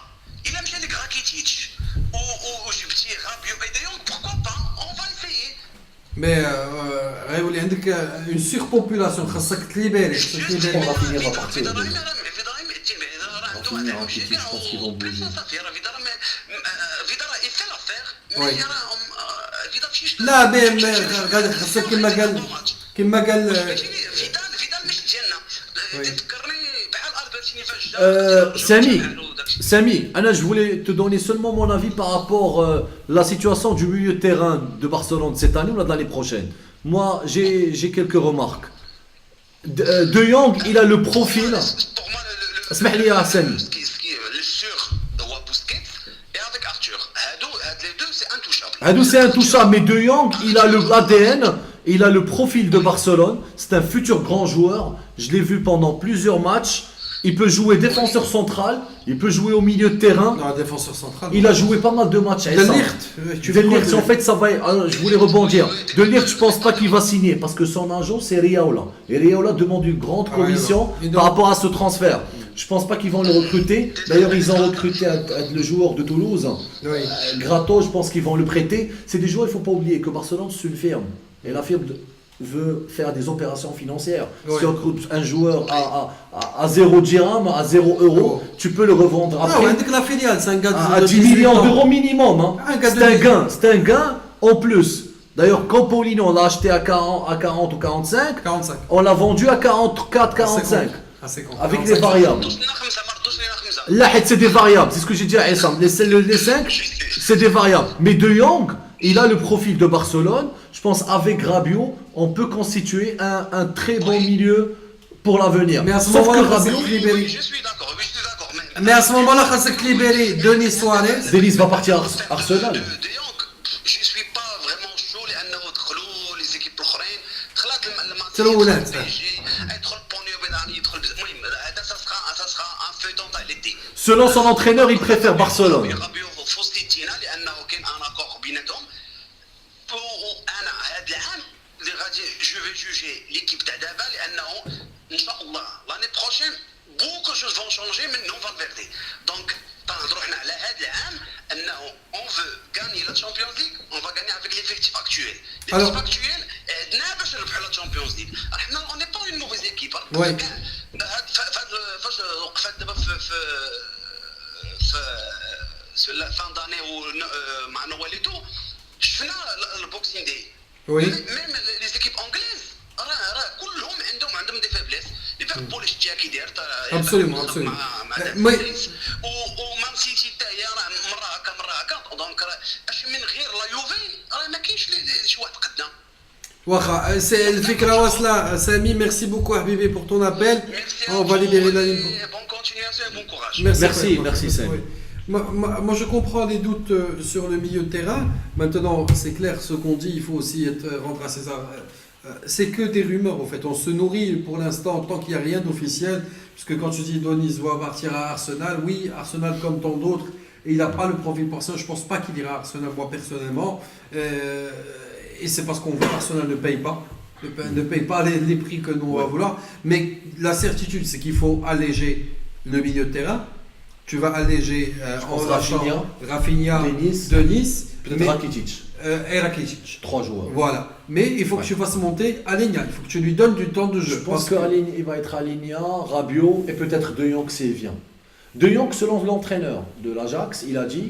الا مشى لك راكيتيتش وجبتي غابيو اي دايونغ بوركوا با اون فا اسيي مي غيولي عندك اون سيربوبولاسيون خاصك تليبيري. On va finir par partir. لا مي غادي خاصك كما قال فيدال مش ديالنا تفكرني بحال البرتيني فاش Samy, Anna, je voulais te donner seulement mon avis par rapport à la situation du milieu de terrain de Barcelone cette année ou l'année prochaine. Moi, j'ai quelques remarques. De Jong, il a le profil. Pour moi, اسمح لي يا سامي. le sûr هو Busquets et avec Arthur. Les deux, c'est intouchable. Hadou, c'est intouchable, mais De Jong, il a l'ADN, il a le profil de Barcelone. C'est un futur grand joueur. Je l'ai vu pendant plusieurs matchs. Il peut jouer défenseur central, il peut jouer au milieu de terrain. Non, défenseur central. Il a joué pas mal de matchs. De Ligt. De Ligt, en fait, ça va. Je voulais rebondir. De Ligt, je pense pas qu'il va signer parce que son agent, c'est Riaola. Et Riaola demande une grande commission par rapport à ce transfert. Je pense pas qu'ils vont le recruter. D'ailleurs, ils ont recruté le joueur de Toulouse. Oui. Grato, je pense qu'ils vont le prêter. C'est des joueurs, il faut pas oublier que Barcelone, c'est une firme. Et la firme veut faire des opérations financières. Ouais. Si on recrute un joueur à 0 dirham, à 0 euros, tu peux le revendre Ah, après ouais, dès que la filiale, c'est un gars à de 10 18 millions ans. d'euros minimum. Hein. Un gars de C'est un 18. gain, c'est un gain en plus. D'ailleurs, quand Paulinho, on l'a acheté à 40 ou 45, 45. on l'a vendu à 44, 45. Ah, c'est con. Avec 45. les variables. دوسنا خمسة مرات دوسنا خمسة. Là, c'est des variables, c'est ce que j'ai dit à Essam. Les 5, c'est des variables. Mais De Jong, il a le profil de Barcelone. Je pense avec Rabiot, on peut constituer un très bon milieu pour l'avenir. Mais à ce Sauf que moment-là, Rabiot, Oui, libéré. je suis d'accord, oui, je suis d'accord. Mais à ce moment-là, quand c'est libéré Denis Suarez, Denis va partir à Arsenal. De Jong, je suis pas vraiment chaud لأنه دخلوا les équipes الآخرين دخلت C'est l'Holland, ça. يدخل بونيو بيضاني يدخل المهم هذا ça sera un feuilleton تاع l'été. Selon son entraîneur, il préfère Barcelone. رابيو في وسطيتينا لأنه كاين ان اكور بيناتهم. انا هذا العام اللي غادي جو في جوجي ليكيب تاع دابا لانه ان شاء الله لاني بروشين بوكو شوز فون شونجي من نو فالفيردي دونك تنهضروا حنا على هذا العام انه اون فو غاني لا تشامبيونز ليغ اون فا غاني افيك ليفيكتيف اكتويل ليفيكتيف اكتويل عندنا باش نربحوا لا تشامبيونز ليغ حنا اون با اون موفيز ايكيب Ouais. فاش وقفات دابا في لا فان داني مع نواليتو شفنا البوكسين دي Oui. ميم لي زيكيب انجليز راه كلهم عندهم دي فيبليس ليفربول شتيها كي داير Absolument, absolument. مع Mais- ومان سيتي حتى هي راه مره هكا دونك اش من غير لا يوفي راه ما كاينش شي واحد قدنا. Wacha, c'est le Fikra Wasla. Samy, merci beaucoup Habibi pour ton appel. Merci On va libérer la ligne. Bonne continuation et bon courage. Merci, frère. merci, Sam. Oui. Moi, je comprends les doutes sur le milieu de terrain. Maintenant, c'est clair, ce qu'on dit, il faut aussi rendre à César. C'est que des rumeurs, en fait. On se nourrit pour l'instant, tant qu'il n'y a rien d'officiel. Puisque quand tu dis Denis va partir à Arsenal, oui, Arsenal comme tant d'autres, et il n'a pas le profil pour ça. Je ne pense pas qu'il ira à Arsenal, moi, personnellement. Et c'est parce qu'on veut Arsenal ne paye pas. Ne paye pas les prix que nous on va vouloir. Mais la certitude, c'est qu'il faut alléger le milieu de terrain. Tu vas alléger en pense lâchant Rafinha, Rafinha, Denis, Denis, Peut-être mais- Rakitic. Et Rakitic. 3 joueurs. Voilà. Mais il faut que Ouais. tu fasses monter Alenia. Il faut que tu lui donnes du temps de jeu. Je pense qu'il va être Aligna, Rabiot et peut-être De Jong s'il vient. De Jong, selon l'entraîneur de l'Ajax, il a dit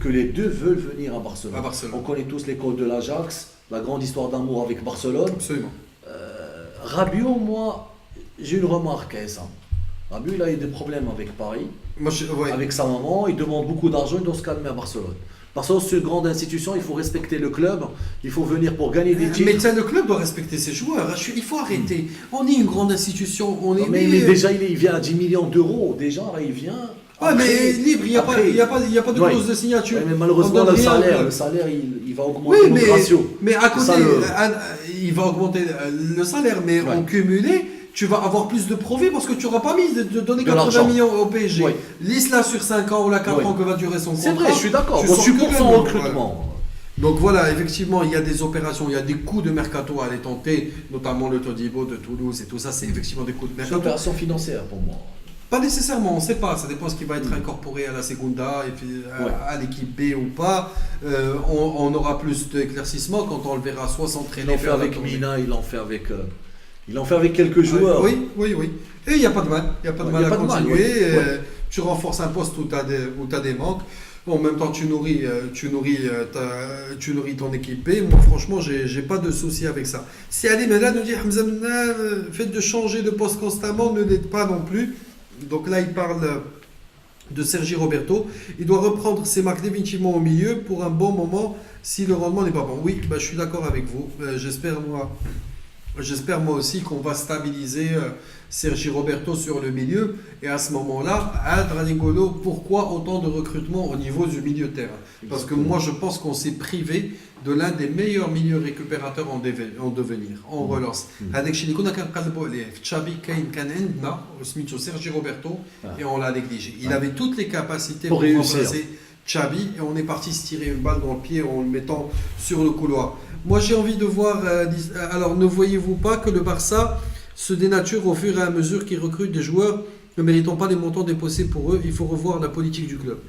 que les deux veulent venir à Barcelone. À Barcelone. On connaît tous l'école de l'Ajax, la grande histoire d'amour avec Barcelone. Absolument. Rabiot, moi, j'ai une remarque à ça. Rabiot, il a eu des problèmes avec Paris, Moi, ouais. avec sa maman, il demande beaucoup d'argent, il doit se calmer à Barcelone. Parce que c'est une grande institution, il faut respecter le club, il faut venir pour gagner des titres. Mais tiens, le club doit respecter ses joueurs. Il faut arrêter. On est une grande institution. On est. mais déjà, il vient à 10 millions d'euros. Déjà, là, il vient. Ouais, mais libre, il n'y a, après- pas de Ouais. clause de signature. Ouais, mais malheureusement, On donne le rien, salaire, il va augmenter Oui, notre ratio. mais à C'est côté, ça, le- il va augmenter le salaire, mais Ouais. en cumulé, tu vas avoir plus de profit parce que tu n'auras pas mis de donner De 80 l'argent. millions au PSG. Ouais. Liste-là sur 5 ans ou la 4 Ouais. ans que va durer son contrat. C'est vrai, je suis d'accord. tu Moi, je sors suis que pour son gagnant, recrutement. voilà. Donc voilà, effectivement, il y a des opérations, il y a des coups de mercato à aller tenter, notamment le Todibo de Toulouse et tout ça, c'est effectivement des coups de C'est une mercato. opération financière pour moi. Pas nécessairement, on ne sait pas, ça dépend ce qui va être incorporé à la Segunda et puis à l'équipe B ou pas. On aura plus d'éclaircissements quand on le verra soit Ils s'entraîner. l'ont fait faire la avec tournée. Mina, ils l'ont fait avec quelques joueurs. Oui. Et il n'y a pas de mal, il n'y a pas de Ouais, mal y a à pas de mal, continuer. ouais. Ouais. Tu renforces un poste où tu as des manques. Bon, en même temps, tu nourris ton équipe B. Moi, franchement, j'ai pas de souci avec ça. Si Ali Mela nous dit Hamza Mena, fait de changer de poste constamment ne l'aide pas non plus. Donc là, il parle de Sergi Roberto. Il doit reprendre ses marques définitivement au milieu pour un bon moment si le rendement n'est pas bon. Oui, je suis d'accord avec vous. J'espère moi aussi qu'on va stabiliser Sergi Roberto sur le milieu. Et à ce moment-là, à Draningolo, pourquoi autant de recrutement au niveau du milieu de terrain? Parce que moi, je pense qu'on s'est privé de l'un des meilleurs milieux récupérateurs en devenir, en relance. Avec Chilikuna Chabi Kane Kanendna, Sergi Roberto, et on l'a négligé. Il avait toutes les capacités Pour pour réussir. remplacer Chabi, et on est parti se tirer une balle dans le pied en le mettant sur le couloir. Moi, j'ai envie de voir. Alors, ne voyez-vous pas que le Barça se dénature au fur et à mesure qu'il recrute des joueurs ne méritant pas les montants déposés pour eux? Il faut revoir la politique du club.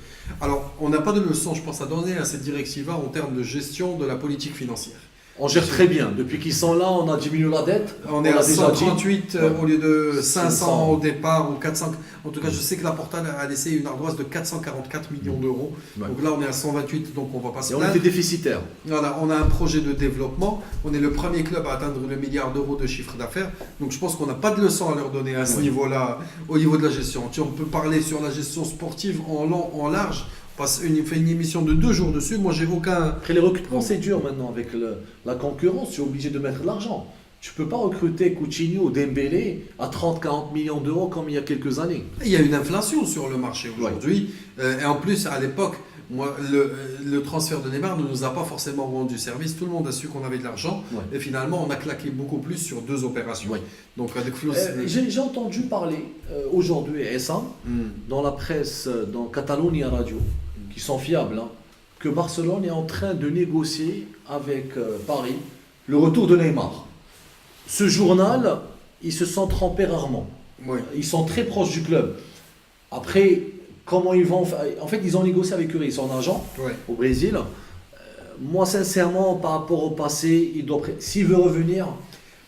Alors, on n'a pas de leçon, je pense, à donner à cette directive-là en termes de gestion de la politique financière. On gère très bien. Depuis qu'ils sont là, on a diminué la dette. On est à l'a déjà dit. 138 au lieu de 500 500. au départ, ou 400. En tout cas, je sais que la Porta a laissé une ardoise de 444 millions d'euros. Ouais. Donc là, on est à 128, donc on va pas se Et on plaindre. était déficitaire. Voilà, on a un projet de développement. On est le premier club à atteindre le milliard d'euros de chiffre d'affaires. Donc je pense qu'on n'a pas de leçon à leur donner à ce Oui. niveau-là, au niveau de la gestion. On peut parler sur la gestion sportive en long, en large. On fait une émission de 2 jours dessus. Moi, j'ai aucun. Après les recrutements, c'est dur maintenant avec la concurrence. Tu es obligé de mettre de l'argent. Tu peux pas recruter Coutinho, Dembélé à 30-40 millions d'euros comme il y a quelques années. Il y a une inflation sur le marché aujourd'hui. Et en plus, à l'époque, moi, le transfert de Neymar ne nous a pas forcément rendu service. Tout le monde a su qu'on avait de l'argent. Ouais. Et finalement, on a claqué beaucoup plus sur 2 opérations. Ouais. Donc, avec J'ai entendu parler aujourd'hui, Essam, dans la presse, dans Catalonia Radio, qui sont fiables, hein, que Barcelone est en train de négocier avec Paris le retour de Neymar. Ce journal, ils se sont trompés rarement. Oui. Ils sont très proches du club. Après, comment ils vont faire? En fait, ils ont négocié avec eux, ils sont en agent Ouais. au Brésil. Moi, sincèrement, par rapport au passé, s'il veut revenir,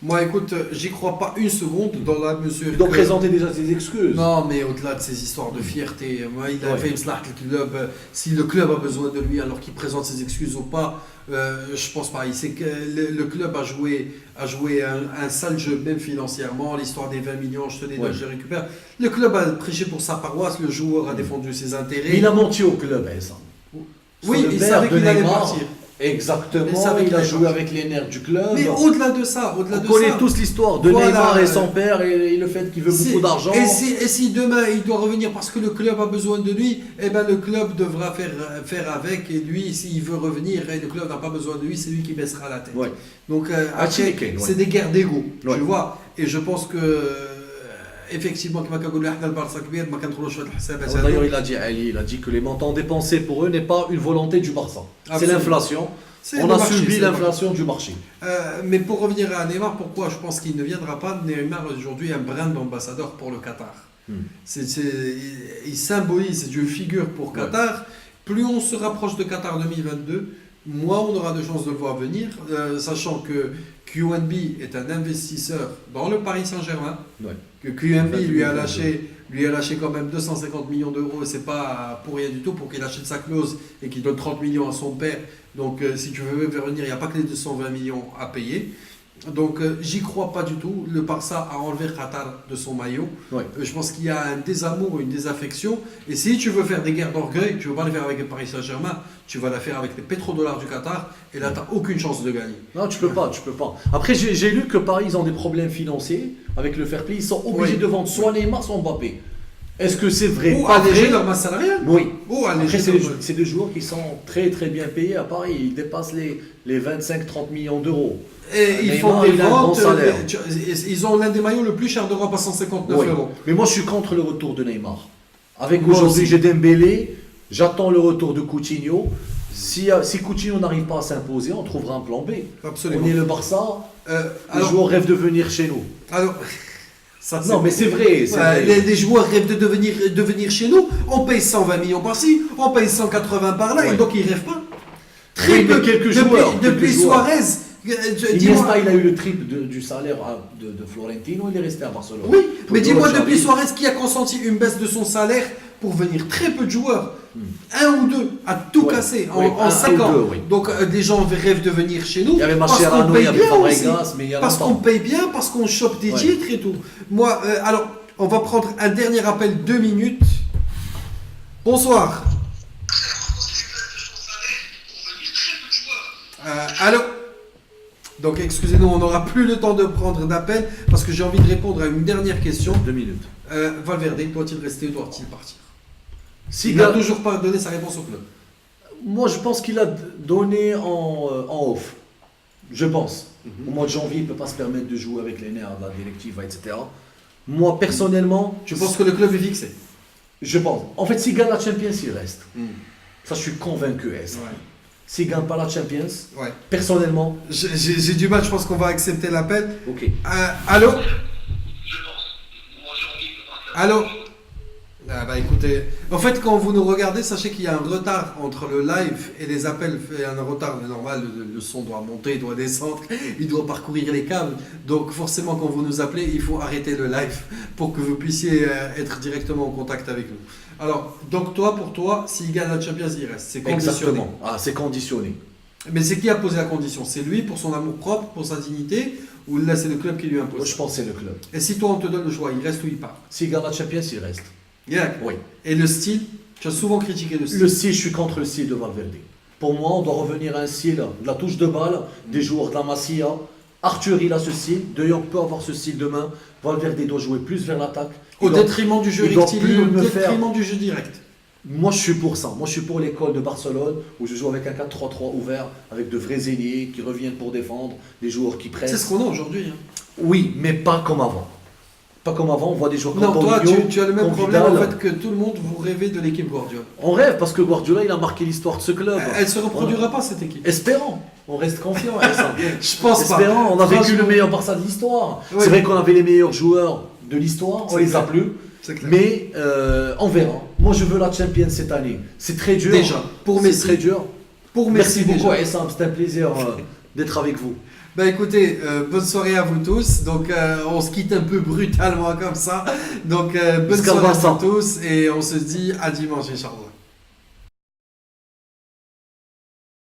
Moi, écoute, j'y crois pas une seconde dans la mesure il doit que- présenter déjà ses excuses. Non, mais au-delà de ces histoires de fierté, moi, il a Ouais. fait le club. Si le club a besoin de lui, alors qu'il présente ses excuses ou pas, je pense pas. Il sait que le club a joué un sale jeu, même financièrement. L'histoire des 20 millions, je te les donne, Ouais. je les récupère. Le club a prêché pour sa paroisse, le joueur a défendu ses intérêts. Mais il a menti au club, Essam. Oui, Sur le il père savait de qu'il allait Neymar, partir. Exactement, Il savait qu'il il a allait joué partir. avec les nerfs du club. Mais au-delà de ça, On connaît tous l'histoire de Voilà. Neymar et son père et le fait qu'il veut beaucoup d'argent. Et si demain il doit revenir parce que le club a besoin de lui, eh ben le club devra faire avec. Et lui, s'il veut revenir et le club n'a pas besoin de lui, c'est lui qui baissera la tête. Ouais. Donc Ah, après, checker, ouais. c'est des guerres d'ego, Ouais. tu vois. Et je pense que effectivement, كما كنقولوا احنا البارسا كبير ما كندخلوش في هاد الحسابات هادو. D'ailleurs, il a dit, Ali, il a dit que les montants dépensés pour eux n'est pas une volonté du Barça. C'est Absolument. l'inflation. C'est On le a marché, subi c'est le l'inflation du marché. Mais pour revenir à Neymar, pourquoi je pense qu'il ne viendra pas? Neymar aujourd'hui est un brand d'ambassadeur pour le Qatar. Il symbolise, c'est une figure pour Qatar. Plus on se rapproche de Qatar 2022, moins on aura de chances de le voir venir, sachant que QNB est un investisseur dans le Paris Saint-Germain. Ouais. Que QNB lui a lâché quand même 250 millions d'euros, et c'est pas pour rien du tout, pour qu'il achète sa clause et qu'il donne 30 millions à son père. Donc si tu veux venir, il n'y a pas que les 220 millions à payer. Donc j'y crois pas du tout. Le Barça a enlevé Qatar de son maillot. Ouais. Je pense qu'il y a un désamour, une désaffection. Et si tu veux faire des guerres d'orgueil, tu ne veux pas les faire avec le Paris Saint-Germain, tu vas la faire avec les pétrodollars du Qatar. Et là, tu n'as aucune chance de gagner. Non, tu peux pas, tu peux pas. Après, j'ai lu que Paris, ils ont des problèmes financiers avec le fair play. Ils sont obligés Oui. de vendre soit Neymar, soit Mbappé. Est-ce que c'est vrai? Ou Pas alléger vrai. leur masse salariale. Oui. Ou Après, alléger c'est des joueurs qui sont très très bien payés à Paris. Ils dépassent les 25-30 millions d'euros. Et ils Neymar, font des il a un grand ventes. salaire. Ils ont l'un des maillots le plus cher d'Europe à 159 Oui. euros. Mais moi, je suis contre le retour de Neymar. Avec Moi aujourd'hui, aussi. j'ai Dembélé. J'attends le retour de Coutinho. Si Coutinho n'arrive pas à s'imposer, on trouvera un plan B. Absolument. On est le Barça. Les Alors, joueurs rêvent de venir chez nous. alors, ça, Non, mais c'est vrai. c'est vrai. Les joueurs rêvent de venir chez nous. On paye 120 millions par-ci, on paye 180 par-là, Ouais. et donc ils rêvent pas. Oui, mais quelques joueurs, Depuis quelques joueurs. Suarez. Iniesta, Dis-moi. il a eu le triple du salaire de Florentino, il est resté à Barcelone. Oui, mais Pour dis-moi, Xavi. depuis Suarez, qui a consenti une baisse de son salaire pour venir? Très peu de joueurs. Un ou deux à tout Ouais. casser Oui, en un 5 ou ans. deux, oui. Donc des gens rêvent de venir chez nous. Il y avait parce qu'on Mascherano, il paye y avait bien aussi. Fabregas, mais il y a Parce qu'on longtemps. paye bien, parce qu'on chope des Ouais. titres et tout. Moi, alors, on va prendre un dernier appel, 2 minutes. Bonsoir. Allô. Donc excusez-nous, on n'aura plus le temps de prendre d'appel parce que j'ai envie de répondre à une dernière question. 2 minutes. Valverde, doit-il rester ou doit-il partir? Si Il n'a toujours pas donné sa réponse au club. Moi, je pense qu'il a donné en off. Je pense. Au mois de janvier, il ne peut pas se permettre de jouer avec les nerfs, la directive, etc. Moi, personnellement, Tu penses que le club est fixé? je pense. En fait, s'il gagne la Champions, il reste. Ça, je suis convaincu. S. Ouais. S'il ne gagne pas la Champions, Ouais. personnellement, J'ai du mal, je pense qu'on va accepter l'appel. ok. Allô? Je pense. Moi, j'ai envie de partir. Allô? Ah bah écoutez, en fait quand vous nous regardez, sachez qu'il y a un retard entre le live et les appels, il y a un retard normal, le son doit monter, doit descendre, il doit parcourir les câbles, donc forcément quand vous nous appelez, il faut arrêter le live pour que vous puissiez être directement en contact avec nous. Alors, donc toi, pour toi, s'il gagne la Champions, il reste, c'est conditionné. Exactement. Ah, c'est conditionné. Mais c'est qui a posé la condition? C'est lui pour son amour propre, pour sa dignité, ou là c'est le club qui lui Moi, impose? je pense que c'est le club. Et si toi on te donne le choix, il reste ou il part? S'il gagne la Champions, il reste. Yeah. Oui. Et le style, tu as souvent critiqué le style. Le style, je suis contre le style de Valverde. Pour moi, on doit revenir à un style de la touche de balle, des joueurs de la Masia. Arthur, il a ce style. De Jong peut avoir ce style demain. Valverde doit jouer plus vers l'attaque. Au détriment du jeu il doit rectiligne, plus au me détriment du jeu direct. Moi, je suis pour ça. Moi, je suis pour l'école de Barcelone, où je joue avec un 4-3-3 ouvert, avec de vrais ailiers qui reviennent pour défendre, des joueurs qui pressent. C'est ce qu'on a aujourd'hui. Hein. Oui, mais pas comme avant. Pas comme avant, on voit des joueurs Non, comme toi, Paulinho, tu as le même comme problème Vidal. en fait que tout le monde, vous rêvez de l'équipe Guardiola. On rêve parce que Guardiola, il a marqué l'histoire de ce club. Elle se reproduira pas cette équipe. Espérons, on reste confiant. Alessandro. Je pense pas. Espérons, on a vécu Franchement, le meilleur Barça de l'histoire. Oui. C'est vrai qu'on avait les meilleurs joueurs de l'histoire, on C'est les a clair. plus. c'est clair. Mais on verra. Moi, je veux la Champions cette année. C'est très dur. Déjà, pour C'est Messi. très dur. Pour Merci Messi, beaucoup, déjà. Essam. C'était un plaisir d'être avec vous. Bah écoutez, bonne soirée à vous tous. Donc on se quitte un peu brutalement comme ça. Donc bonne Jusqu'à soirée à Vincent. vous tous et on se dit à dimanche, Inch'Allah.